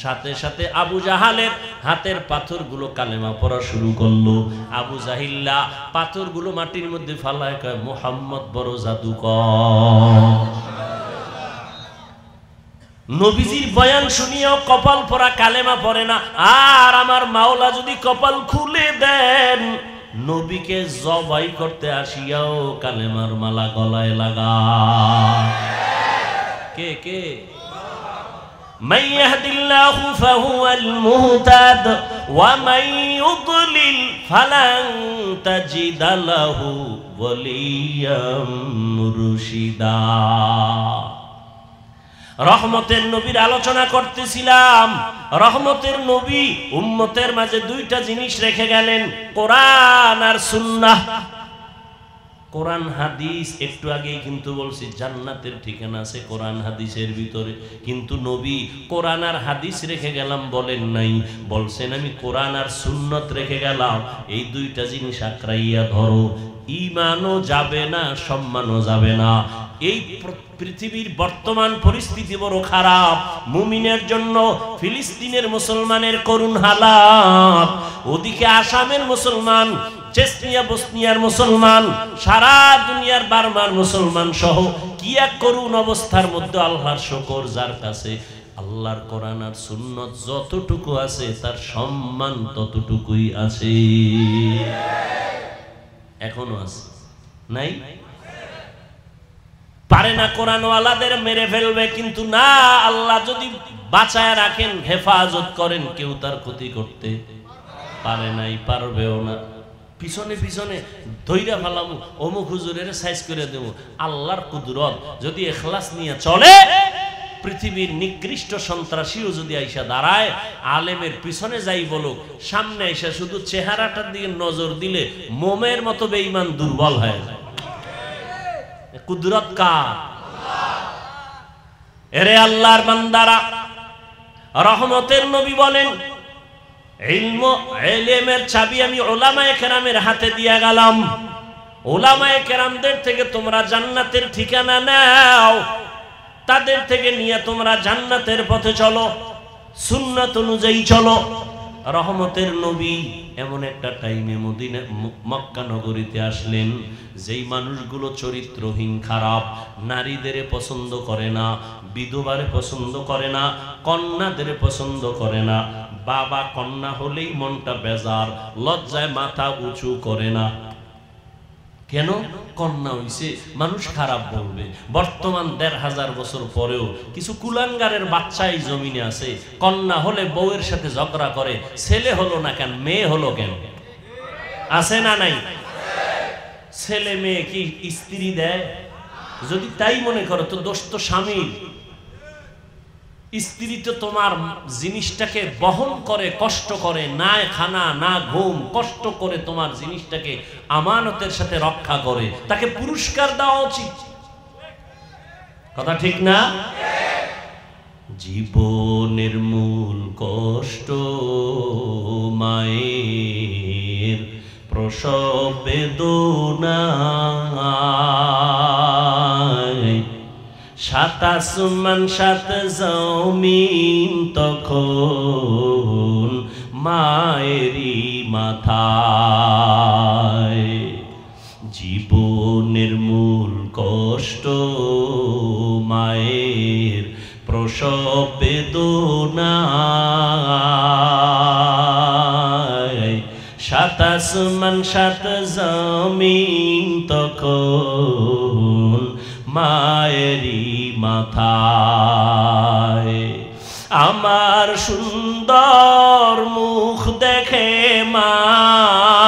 সাথে সাথে আবু জাহালের হাতের পাথরগুলো কালেমা পড়া শুরু করলো। আবু জাহিল্লা পাথরগুলো মাটির মধ্যে ফালায় কয়, মুহাম্মদ বড় জাদুকর। নবীজির বয়ান শুনিয়াও কপাল পরা কালেমা পড়ে না। আর আমার মাওলা যদি কপাল খুলে দেন, নবীকে জবাই করতে আসিয়াও কালেমার মালা গলায় লাগা। কে কে? মান ইয়াহদিল্লাহু ফাহুয়াল মুহতাদ ওয়া মান ইউদ্লিল ফালান তাজিদা লাহু ওয়ালিয়াম মুরশিদা। রহমতের নবীর আলোচনা করতেছিলাম। রহমতের নবী উম্মতের মাঝে দুইটা জিনিস রেখে গেলেন, কোরআন আর সুন্নাহ। কোরআন হাদিস একটু আগেই কিন্তু বলছি জান্নাতের ঠিকানা আছে কোরআন হাদিসের ভিতরে, কিন্তু নবী কোরআন আর হাদিস রেখে গেলাম বলেন নাই, বলছেন আমি কোরআন আর সুন্নত রেখে গেলাম। এই দুইটা জিনিস আঁকড়াইয়া ধরো, ঈমানও যাবে না, সম্মানও যাবে না। এই পৃথিবীর বর্তমান পরিস্থিতি বড় খারাপ। মুমিনের জন্য ফিলিস্তিনের মুসলমানের করুণ হালাত, ওদিকে আসামের মুসলমান, চেচনিয়া বসনিয়ার মুসলমান, সারা দুনিয়ার বার্মার মুসলমান সহ কি এক করুণ অবস্থার মধ্যে। আল্লাহর শুকর যার কাছে আল্লাহর কোরআন আর সুন্নত যতটুকু আছে তার সম্মান ততটুকুই আছে, এখনো আছে। নাই পারে না কোরআনওয়ালাদের মেরে ফেলবে, কিন্তু না, আল্লাহ যদি বাঁচায় রাখেন, হেফাজত করেন, কেউ তার ক্ষতি করতে পারে নাই, পারবেও না। পিছনে পিছনে ধৈরা ফেলাম, অমুক হুজুরের সাইজ করে দেব। আল্লাহর কুদরত যদি ইখলাস নিয়ে চলে, পৃথিবীর নিকৃষ্ট সন্ত্রাসীও যদি আইসা দাঁড়ায়, আলেমের পিছনে যাই বলুক, সামনে আইসা শুধু চেহারাটার দিকে নজর দিলে মোমের মতো বেঈমান দুর্বল হয়ে যায়। কুদরত কার? এরে আল্লাহর বান্দারা, রহমতের নবী বলেন ইলমের চাবি আমি উলামায়ে কেরামের হাতে দিয়ে গেলাম। উলামায়ে কেরামদের থেকে তোমরা জান্নাতের ঠিকানা নাও, তাদের থেকে নিয়ে তোমরা জান্নাতের পথে চলো, সুন্নাত অনুযায়ী চলো। রহমতের নবী এমন একটা টাইমে মদিনা মক্কা নগরীতে আসলেন, যেই মানুষগুলো চরিত্রহীন, খারাপ, নারীদের পছন্দ করে না, বিধবারে পছন্দ করে না, কন্যাদের পছন্দ করে না, বাবা কন্যা হলেই মনটা বেজার, লজ্জায় মাথা উঁচু করে না। কেন? কন্যা হইছে, মানুষ খারাপ বলবে। বর্তমান ১৫০০ বছর পরেও কিছু কুলাঙ্গারের বাচ্চা এই জমিনে আছে, কন্যা হলে বউয়ের সাথে ঝগড়া করে, ছেলে হলো না কেন, মেয়ে হলো কেন? আছে না নাই? ছেলে মেয়ে কি স্ত্রী দেয়? যদি তাই মনে করো তো দোষ তো স্বামীর। স্ত্রী তো তোমার জিনিসটাকে বহন করে, কষ্ট করে, না খানা না ঘুম, কষ্ট করে তোমার জিনিসটাকে আমানতের সাথে রক্ষা করে, তাকে পুরস্কার দেওয়া উচিত। কথা ঠিক না? জীবনের মূল কষ্ট মায়ের প্রসব বেদনা, সাত আসমান সাত জমিন তখন মায়েরই মাথায়। জীবনের মূল কষ্ট মায়ের প্রসব বেদনা, সাত আসমান সাত জমিন তখন মায়েরই মাথায়। আমার সুন্দর মুখ দেখে মার,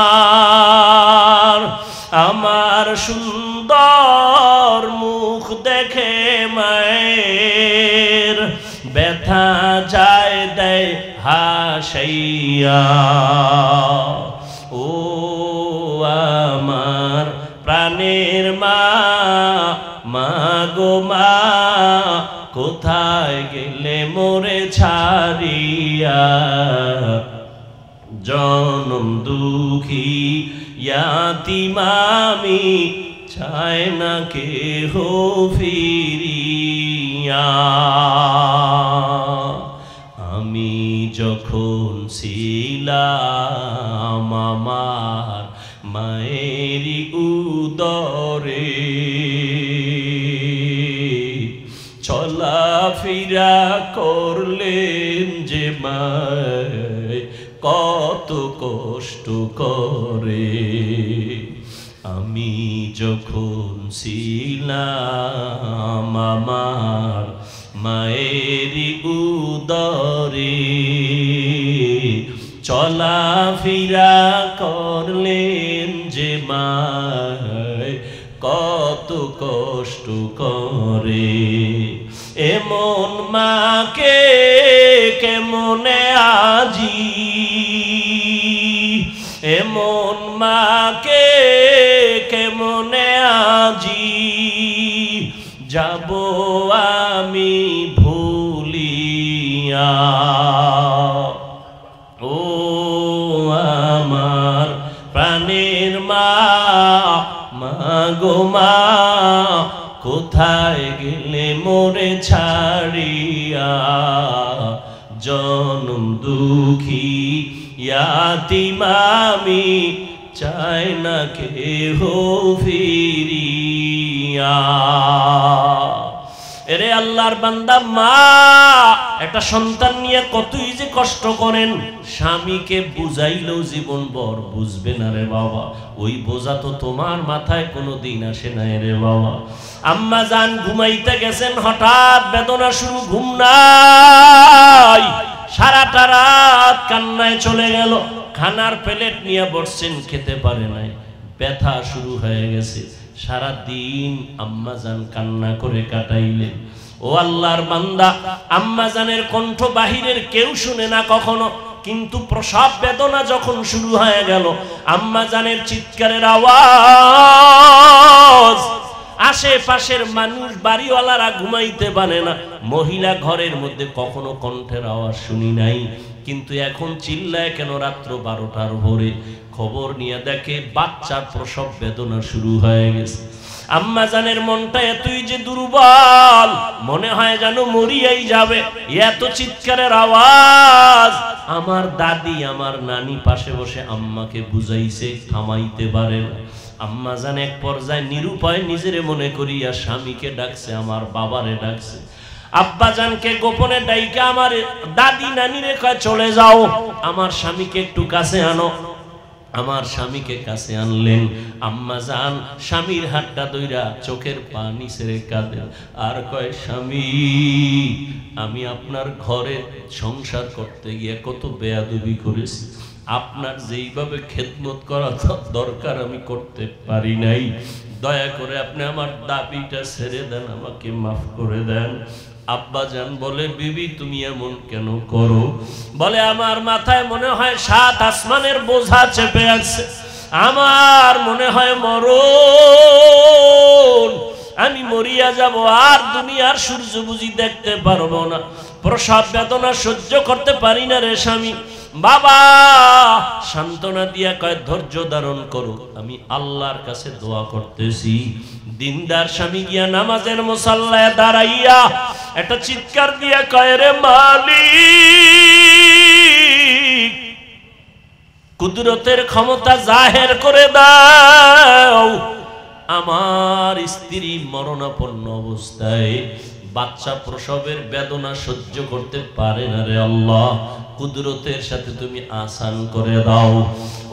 আমার সুন্দর মুখ দেখে মায়ের ব্যথা যায় দেয় হাসাইয়া। ও আমার প্রাণের মা, মা গো মা, কোথায় গেলে মোরে ছাড়িয়া? জনম দুঃখী ইয়াতীম আমি, চায় না কেহ ফিরিয়া। আমি যখন ছিলাম আমার মায়েরই উদরে, চলাফেরা করলেন যে মায় কত কষ্ট করে। আমি যখন ছিলাম আমার মায়েরই উদরে, চলাফেরা করলেন যে মায় কত কষ্ট করে। এমন মাকে কেমনে আজি, এমন মাকে কেমনে আজি যাব আমি ভুলিয়া। ও আমার প্রাণের মা, মা গো মা, কোথায় গেলে মোরে ছাড়িয়া। জনম দুঃখী ইয়াতীম আমি, চাই না কেহ ফিরিয়া। এরে আল্লাহর বান্দা, মা একটা সন্তান নিয়ে কতই যে কষ্ট করেন, স্বামীকে বুঝাইলেও জীবন ভর বুঝবে না রে বাবা। ওই বোঝা তো তোমার মাথায় কোনোদিন আসে না রে বাবা। আম্মা জান ঘুমাইতে গেছেন, হঠাৎ বেদনা শুরু, ঘুম নাই, সারাটা রাত কান্নায় চলে গেল। খানার প্লেট নিয়ে বসছেন, খেতে পারে নাই, ব্যথা শুরু হয়ে গেছে। সারা দিন আম্মা জান কান্না করে কাটাইলেন। ও আল্লাহর বান্দা, আম্মা জানের কণ্ঠ বাহিরের কেউ শুনে না কখনো, কিন্তু প্রসব বেদনা যখন শুরু হয়ে গেল, আম্মা জানের চিৎকারের আওয়াজ, আশেপাশের মানুষ বাড়িওয়ালারা ঘুমাইতে পারে না। মহিলা ঘরের মধ্যে কখনো কণ্ঠের আওয়াজ শুনি নাই, কিন্তু এখন চিল্লায় কেন রাত্র 12টার ভোরে। খবর নিয়ে দেখে বাচ্চার প্রসব বেদনা শুরু হয়ে গেছে। আম্মা জানের মনটা এতই যে দুর্বল, মনে হয় যেন মরিয়াই যাবে। এত চিৎকারের আওয়াজ। আমার দাদি, আমার নানি পাশে বসে আম্মাকে বুঝাইছে, থামাইতে পারে না। আম্মা জান এক পর্যায়ে নিরুপায় নিজেরে মনে করিয়া স্বামীকে ডাকছে, আমার বাবারে ডাকছে। আব্বা জানকে গোপনে ডাইকা আমার দাদি নানিরে কয়, চলে যাও, আমার স্বামীকে একটু কাছে আনো। আমার স্বামীকে কাছে আনলেন। আম্মা জান স্বামীর হাতটা ধইরা চোখের পানি ছেড়ে কাঁদেন আর কয়, স্বামী, আমি আপনার ঘরে সংসার করতে গিয়ে কত বেয়াদবি করেছি। আপনার যেইভাবে খেদমত করা দরকার আমি করতে পারি নাই। দয়া করে আপনি আমার দাবিটা ছেড়ে দেন, আমাকে মাফ করে দেন। আব্বা জান বলে, বিবি তুমি এমন কেন করো? বলে, আমার মাথায় মনে হয় 7 আসমানের বোঝা চেপে আছে, আমার মনে হয় মরণ, আমি মরিয়া যাব, আর দুনিয়ার সূর্য বুঝি দেখতে পারবো না। প্রসব বেদনা সহ্য করতে পারি না রে স্বামী। বাবা সান্ত্বনা দিয়া কয়, ধৈর্য ধারণ করো, আমি আল্লাহর কাছে দোয়া করতেছি। দিনদার স্বামী গিয়া নামাজের মুসাল্লায় দাঁড়াইয়া একটা চিৎকার দিয়া কয়, রে মালিক, কুদরতের ক্ষমতা জাহের করে দাও। আমার স্ত্রী মরণাপন্ন অবস্থায় বাচ্চা প্রসবের বেদনা সহ্য করতে পারে না রে আল্লাহ, কুদরতের সাথে তুমি আসান করে দাও।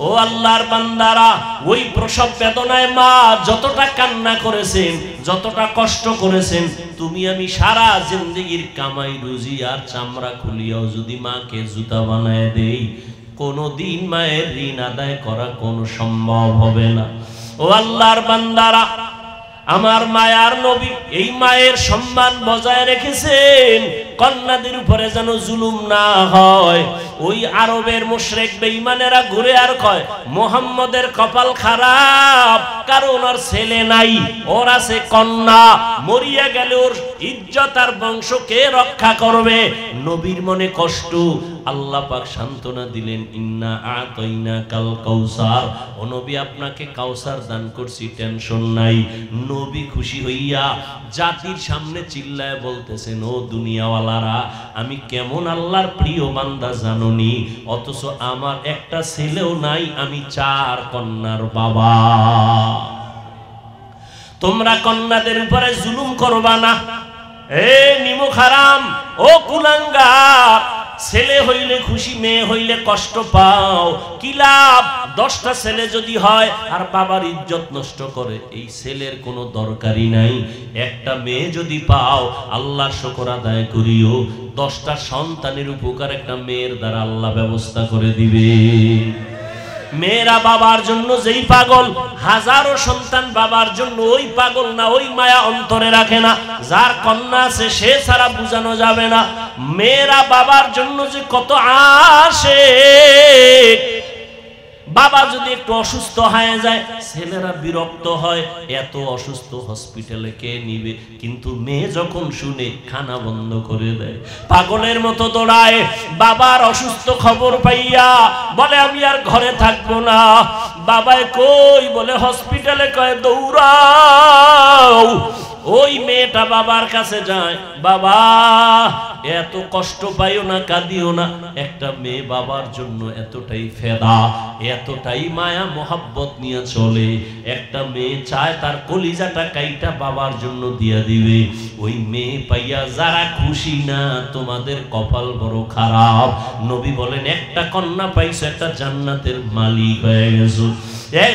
ও আল্লাহর বান্দারা, ওই প্রসব বেদনায় মা যতটা কান্না করেছেন, যতটা কষ্ট করেছেন, তুমি আমি সারা জিন্দেগির কামাই রুজি আর চামড়া খুলিয়াও যদি মাকে জুতা বানায় দেই, কোনদিন মায়ের ঋণ আদায় করা কোনো সম্ভব হবে না। ও আল্লাহর বান্দারা, আমার মায়ার নবী এই মায়ের সম্মান বজায় রেখেছেন, কন্যাদের উপরে যেন জুলুম না হয়। ওই আরবের মুশরিক বেঈমানেরা ঘুরে আর কয় মুহাম্মদের কপাল খারাপ, কারণ ওর ছেলে নাই, ওর আছে কন্যা, মরিয়া গেলে ওর ইজ্জত আর বংশ কে রক্ষা করবে। নবীর মনে কষ্ট, আল্লাহ পাক সান্ত্বনা দিলেন, ইন্না আতাইনা কাল কাউসার, ও নবী আপনাকে কাউসার দান করছি, টেনশন নাই। নবী খুশি হইয়া জাতির সামনে চিল্লায় বলতেছেন, ও দুনিয়াওয়ালারা, আমি কেমন আল্লাহর প্রিয় বান্দা জাননি, অথচ আমার একটা ছেলেও নাই, আমি 4 কন্যার বাবা। তোমরা কন্যাদের উপরে জুলুম করবা না, এ নিমক হারাম, ও কুলাঙ্গার। ছেলে হইলে খুশি, মেয়ে হইলে কষ্ট পাও, কি লাভ? 10টা ছেলে যদি হয় আর বাবার ইজ্জত নষ্ট করে, এই ছেলের কোনো দরকারই নাই। একটা মেয়ে যদি পাও, আল্লাহর শুকর আদায় করিও, 10টা সন্তানের উপকার একটা মেয়ের দ্বারা আল্লাহ ব্যবস্থা করে দিবে। মেয়েরা বাবার জন্য যেই পাগল, হাজারো সন্তান বাবার জন্য ওই পাগল না, ওই মায়া অন্তরে রাখে না। যার কন্যা আছে সে ছাড়া বুঝানো যাবে না। মেয়েরা বাবার জন্য যে কত আসে, বাবা যদি একটু অসুস্থ হয়ে যায় ছেলেরা বিরক্ত হয়, এত অসুস্থ, হসপিটালে কে নিবে? কিন্তু মেয়ে যখন শুনে খানা বন্ধ করে দেয়, পাগলের মতো দৌড়ায়। বাবার অসুস্থ খবর পাইয়া বলে আমি আর ঘরে থাকবো না। বাবায় কই? বলে হসপিটালে। কয় দৌড়াও। ওই মেয়েটা বাবার কাছে যায়, বাবা এত কষ্ট পাইও না, কাঁদিও না। একটা মেয়ে বাবার জন্য এতটাই ফেদা, এতটাই মায়া মোহাব্বত নিয়ে চলে। একটা মেয়ে চায় তার কলিজাটা কাইটা বাবার জন্য দিয়া দিবে। ওই মেয়ে পাইয়া যারা খুশি না, তোমাদের কপাল বড় খারাপ। নবী বলেন, একটা কন্যা পাইছো, একটা জান্নাতের মালিক হয়ে গেছো।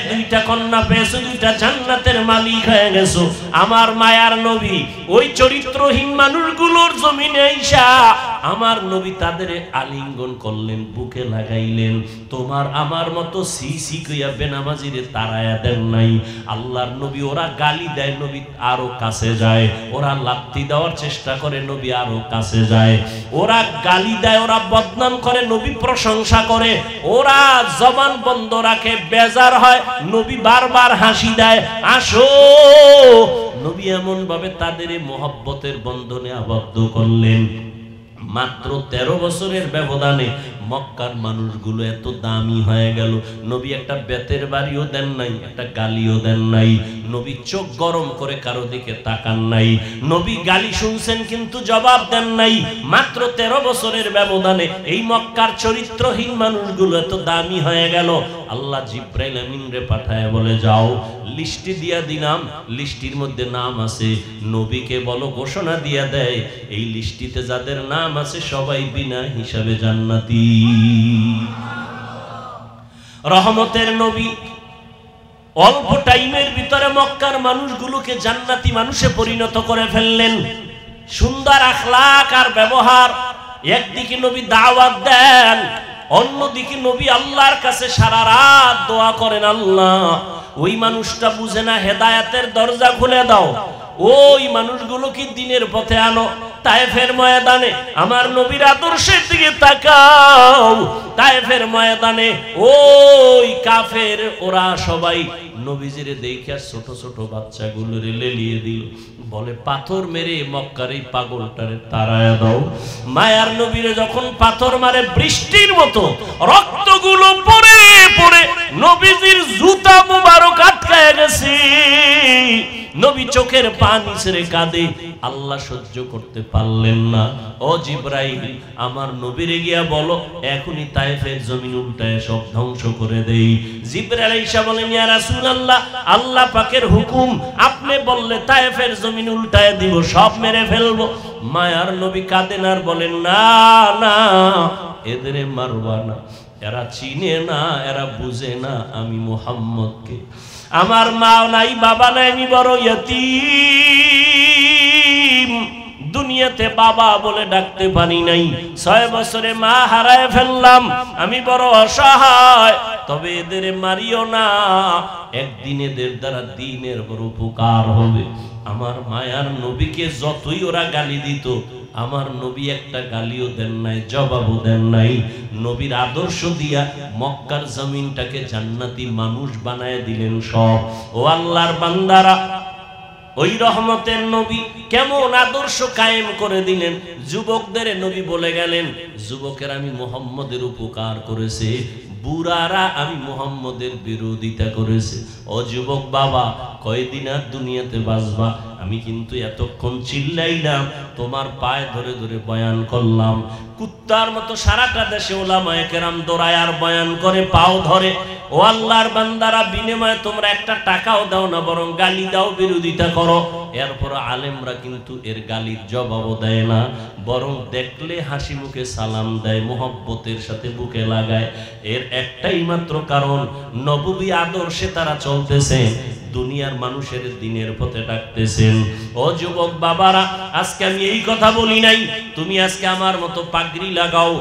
2টা কন্যা পেয়েছো, 2টা জান্নাতের মালিক হয়ে গেছো। আমার মায়ার নবী ওই চরিত্রহীন মানুষগুলোর জমিনে আইসা আমার নবী তাদের আলিঙ্গন করলেন, বুকে লাগাইলেন। তোমার আমার মতো সি কইয়া বেনামাজিরে তাড়ায়া দেন নাই। আল্লাহর নবী ওরা গালি দেয়, নবী আরো কাছে যায়। ওরা লাত্তি দেওয়ার চেষ্টা করে, নবী আরো কাছে যায়। ওরা গালি দেয়, ওরা বদনাম করে, নবী প্রশংসা করে। ওরা জবান বন্ধ রাখে, বেজার হয়, নবী বারবার হাসি দেয়, আসো। নবী এমন ভাবে তাদের মোহাব্বতের বন্ধনে আবদ্ধ করলেন। মাত্র 13 বছরের ব্যবধানে মক্কার মানুষগুলো এত দামি হয়ে গেল। নবী একটা বেতের বাড়িও দেন নাই, একটা গালিও দেন নাই। নবী চোখ গরম করে কারো দিকে তাকান নাই। নবী গালি শুনছেন কিন্তু জবাব দেন নাই। মাত্র 13 বছরের ব্যবধানে এই মক্কার চরিত্রহীন মানুষগুলো এত দামি হয়ে গেল। আল্লাহ জিব্রাইল আমিন রে পাঠায় বলে, যাও লিস্টি দিয়া দিলাম, লিস্টির মধ্যে নাম আছে, নবীকে বলো ঘোষণা দিয়া দেয়, এই লিস্টিতে যাদের নাম আছে সবাই বিনা হিসাবে জান্নাতি। রহমতের নবী অল্প টাইমের ভিতরে মক্কার মানুষগুলোকে জান্নাতি মানুষে পরিণত করে ফেললেন। সুন্দর আখলাক আর ব্যবহার। একদিকে নবী দাওয়াত দেন, অন্যদিকে নবী আল্লাহর কাছে সারা রাত দোয়া করেন, আল্লাহ ওই মানুষটা বুঝে না, হেদায়েতের দরজা খুলে দাও, ওই মানুষগুলোকে দিনের পথে আনো। তায়েফের ময়দানে আমার নবীর আদর্শের দিকে তাকাও। তায়েফের ময়দানে ওই কাফের ওরা সবাই নবীজিরে দেখে ছোট ছোট বাচ্চাগুলোরে লেলিয়ে দিল। বলে, পাথর মেরে মক্কার এই পাগলটারে তাড়ায়া দাও। মায়ার নবীরে যখন পাথর মারে, বৃষ্টির মতো রক্তগুলো পড়ে পড়ে নবীজির জুতা মুবারক আটকায় গেছে। নবী চোখের পানি ছেড়ে কাঁদে। আল্লাহ সহ্য করতে পারলেন না। ও জিব্রাইল, আমার নবীরে গিয়া বলো এখনই তায়েফের জমিন উল্টায় সব ধ্বংস করে দেই। জিব্রাইল আইসা বলেন, ইয়া রাসূলুল্লাহ, আল্লাহ পাকের হুকুম, আপনি বললে তায়েফের জমিন উল্টায় দিব, সব মেরে ফেলবো। মায়ার নবী কাঁদেন আর বলেন, না না, এদের মারবা না, এরা চিনে না, এরা বুঝে না আমি মুহাম্মদকে। আমার মা নাই, বাবা নাই, আমি বড় ইয়তীম। দুনিয়াতে বাবা বলে ডাকতে পারি নাই, 6 বছরে মা হারায় ফেললাম, আমি বড় অসহায়, তবে এদের মারিও না, একদিন এদের দ্বারা দিনের বড় উপকার হবে। আমার মায়ার নবীকে যতই ওরা গালি দিত, আমার নবী একটা গালিও দেন নাই, জবাবও দেন নাই। নবীর আদর্শ দিয়া মক্কার জমিনটাকে জান্নাতি মানুষ বানায় দিলেন সব। ও আল্লাহর বান্দারা, ওই রহমতের নবী কেমন আদর্শ কায়েম করে দিলেন। যুবকদের নবী বলে গেলেন, যুবকের আমি মুহাম্মদের উপকার করেছে, বুড়ারা আমি মুহাম্মদের বিরোধিতা করেছে। ও যুবক বাবা, কয়দিন আর দুনিয়াতে বাঁচবা? আমি কিন্তু এতক্ষণ চিল্লাইলাম, তোমার পায়ে ধরে ধরে বয়ান করলাম, কুত্তার মতো সারাটা দেশে ওলামায়ে কেরাম দৌড়ায় আর বয়ান করে পাও ধরে। ও আল্লাহর বান্দারা, বিনিময়ে তোমরা একটা টাকাও দাও না, বরং গালি দাও, বিরোধিতা করো। এরপর আলেমরা কিন্তু এর গালির জবাবও দেয় না, বরং দেখলে হাসি মুখে সালাম দেয়, মোহব্বতের সাথে বুকে লাগায়। এর একটাই মাত্র কারণ, নববী আদর্শে তারা চলতেছে, দুনিয়ার মানুষের দিনের পথে ডাকতেছেন। ও যুবক বাবারা, আজকে আমি এই কথা বলি নাই তুমি আজকে আমার মতো পাগড়ি লাগাও,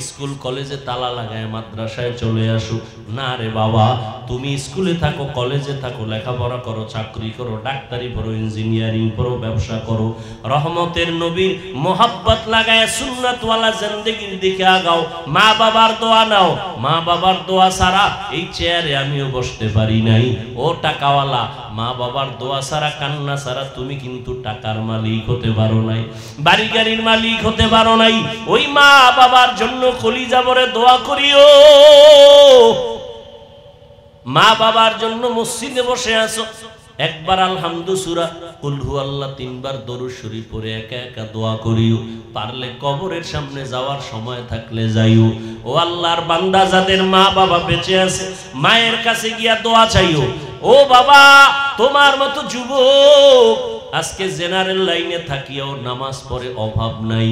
স্কুল কলেজে তালা লাগায় মাদ্রাসায় চলে আসো, না রে বাবা, তুমি স্কুলে থাকো, কলেজে থাকো, লেখাপড়া করো, চাকরি করো, ডাক্তারি পড়ো, ইঞ্জিনিয়ারিং পড়ো, ব্যবসা করো, রহমতের নবীর মোহাব্বত লাগায় সুন্নাতওয়ালা জিন্দেগির দিকে আগাও। মা বাবার দোয়া নাও, মা বাবার দোয়া ছাড়া এই চেয়ারে আমিও বসতে পারি নাই। ও টাকাওয়ালা, মা বাবার দোয়া ছাড়া, কান্না ছাড়া তুমি কিন্তু টাকার মালিক হতে পারো নাই, বাড়ি গাড়ির মালিক হতে পারো নাই। ওই মা বাবার জন্য কলিজা ভরে দোয়া করিও। মা বাবার জন্য মসজিদে বসে আছো, একবার আলহামদু সূরা, কুল হুয়াল্লাহ 3 বার দরুদ শরীফ পড়ে একা একা দোয়া করিও। পারলে কবরের সামনে যাওয়ার সময় থাকলে যাইও। ও আল্লাহর বান্দা, যাদের মা বাবা বেঁচে আছে, মায়ের কাছে গিয়া দোয়া চাইও। ও বাবা, তোমার মতো যুবক আজকে জেনারেল লাইনে থাকিও নামাজ পড়ে অভাব নাই,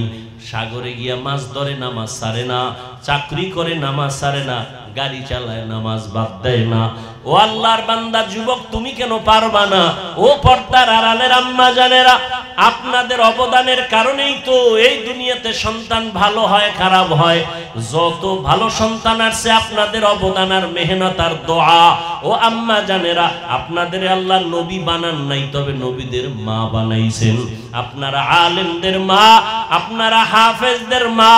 সাগরে গিয়া মাছ ধরে নামাজ ছাড়ে না, চাকরি করে নামাজ ছাড়ে না, গাড়ি চালায় নামাজ বাদ দেয় না। ও আল্লাহর বান্দা যুবক, তুমি কেন পারবা না? ও পর্দার আড়ালের আম্মা জানেরা, আপনাদের অবদানের কারণেই তো এই দুনিয়াতে সন্তান ভালো হয় খারাপ হয়। যত ভালো সন্তান আসছে আপনাদের অবদান আর মেহনত আর দোয়া। ও আম্মা জানেরা, আপনাদের আল্লাহ নবী বানান নাই, তবে নবীদের মা বানাইছেন। আপনারা আলেমদের মা, আপনারা হাফেজদের মা,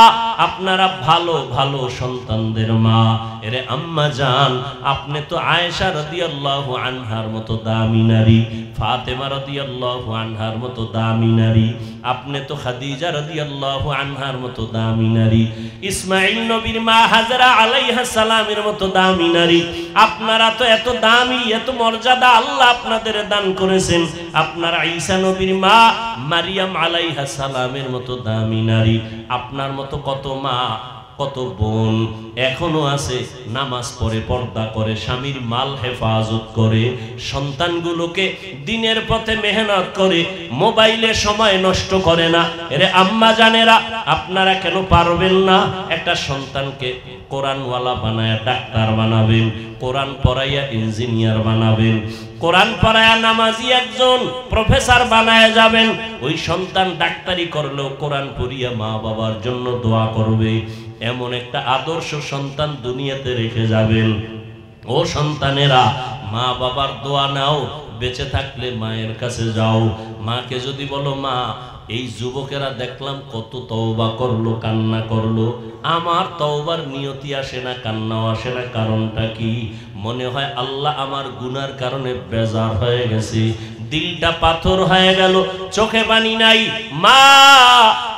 আপনারা ভালো ভালো সন্তানদের মা। এরে আম্মা জান, আপনি তো আয়েশা রাদিয়াল্লাহু আনহার মতো দামি নারী, ফাতেমা রাদিয়াল্লাহু আনহার মতো দামি নারী, আপনি তো খাদিজা রাদিয়াল্লাহু আনহার মতো দামি নারী, ইসমাঈল নবীর মা হাজরা আলাইহা সালামের মতো দামি নারী। আপনারা তো এত দামি, এত মর্যাদা আল্লাহ আপনাদের দান করেছেন। আপনারা ঈসা নবীর মা মারিয়াম আলাইহা সালামের মতো দামি নারী। আপনার মতো কত মা, কত বোন এখনো আছে, নামাজ পড়ে, পর্দা করে, স্বামীর মাল হেফাজত করে, সন্তানগুলোকে দিনের পথে মেহনত করে, মোবাইলে সময় নষ্ট করে না। এরে আম্মা জানেরা, আপনারা কেন পারবেন না? একটা সন্তানকে কোরআনওয়ালা বানায়া ডাক্তার বানাবেন, কোরআন পড়াইয়া ইঞ্জিনিয়ার বানাবেন, কোরআন পড়ায়া নামাজি একজন প্রফেসর বানায়া যাবেন। ওই সন্তান ডাক্তারি করলেও কোরআন পড়িয়া মা বাবার জন্য দোয়া করবে। এমন একটা আদর্শ সন্তান দুনিয়াতে রেখে যাবেন। ও সন্তানেরা, মা বাবার দোয়া নাও, বেঁচে থাকলে মায়ের কাছে যাও। মাকে যদি বলো, মা এই যুবকেরা দেখলাম কত তওবা করলো, কান্না করলো, আমার তওবার নিয়তি আসে না, কান্নাও আসে না, কারণটা কি? মনে হয় আল্লাহ আমার গুনার কারণে বেজার হয়ে গেছে, দিলটা পাথর হয়ে গেল, চোখে পানি নাই। মা,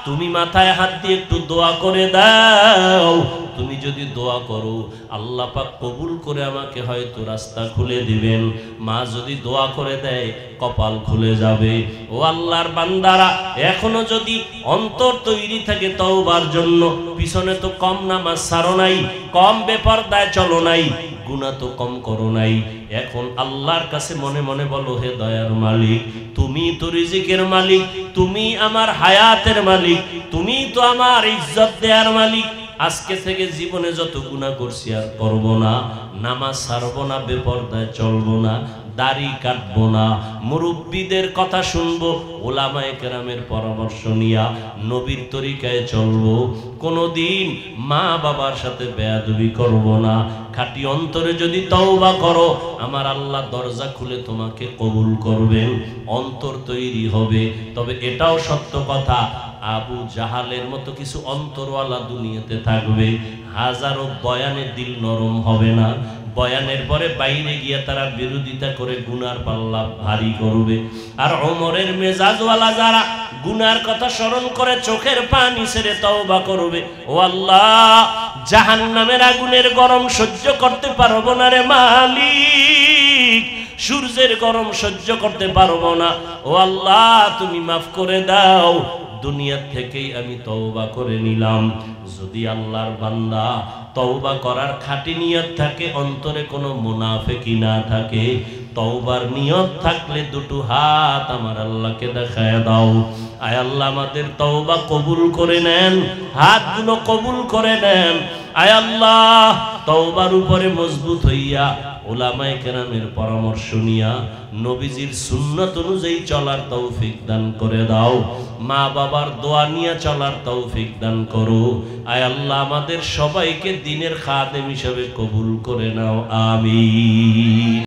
তুমি মাথায় হাত দিয়ে একটু দোয়া করে দাও। তুমি যদি দোয়া করো, আল্লাহ পাক কবুল করে আমাকে হয়তো রাস্তা খুলে দিবেন। মা যদি দোয়া করে দেয়, কপাল খুলে যাবে। ও আল্লাহর বান্দারা, এখনো যদি অন্তর তৈরি থাকে তওবার জন্য, পিছনে তো কম নামাজ ছাড়ো নাই, কম বেপরদায় চলো নাই, গুনাহ তো কম করো নাই। এখন আল্লাহর কাছে মনে মনে বলো, হে দয়ার মালিক, তুমি তো রিজিকের মালিক, তুমি আমার হায়াতের মালিক, তুমি তো আমার ইজ্জত দেওয়ার মালিক। আজকে থেকে জীবনে যত গুনাহ করছি আর করব না, নামাজ ছাড়বো না, বেপরদায় চলবো না, দাড়ি কাটবো না, মুরব্বীদের কথা শুনবো, ওলামায়ে কেরামের পরামর্শ নিয়া নবীর তরিকায় চলবো, কোনোদিন মা বাবার সাথে বেয়াদবি করব না। খাঁটি অন্তরে যদি তওবা করো, আমার আল্লাহ দরজা খুলে তোমাকে কবুল করবেন, অন্তর তৈরি হবে। তবে এটাও সত্য কথা, আবু জাহালের মতো কিছু অন্তরওয়ালা দুনিয়াতে থাকবে, হাজারো বয়ানে দিল নরম হবে না, বয়ানের পরে বাইরে গিয়ে তারা বিরোধিতা করে গুনার পাল্লা ভারী করবে। আর ওমরের মেজাজওয়ালা যারা গুনার কথা স্মরণ করে চোখের পানি ছেড়ে তওবা করবে, ও আল্লাহ জাহান্নামের আগুনের গরম সহ্য করতে পারবো না রে মালিক, সূর্যের গরম সহ্য করতে পারবো না, ও আল্লাহ তুমি মাফ করে দাও, দুনিয়া থেকেই আমি তওবা করে নিলাম। যদি আল্লাহর বান্দা তওবা করার খাঁটি নিয়ত থাকে, অন্তরে কোনো মুনাফিকি না থাকে, তওবার নিয়ত থাকলে দুটো হাত আমার আল্লাহকে দেখায় দাও। আয় আল্লাহ আমাদের তওবা কবুল করে নেন, হাতগুলো কবুল করে নেন। আয় আল্লাহ তওবার উপরে মজবুত হইয়া ওলামায়ে কেরামের পরামর্শ নিয়া নবীজির সুন্নাত অনুযায়ী চলার তৌফিক দান করে দাও, মা বাবার দোয়া নিয়ে চলার তৌফিক দান করো। আয় আল্লাহ আমাদের সবাইকে দ্বীনের খাদেম হিসেবে কবুল করে নাও, আমিন।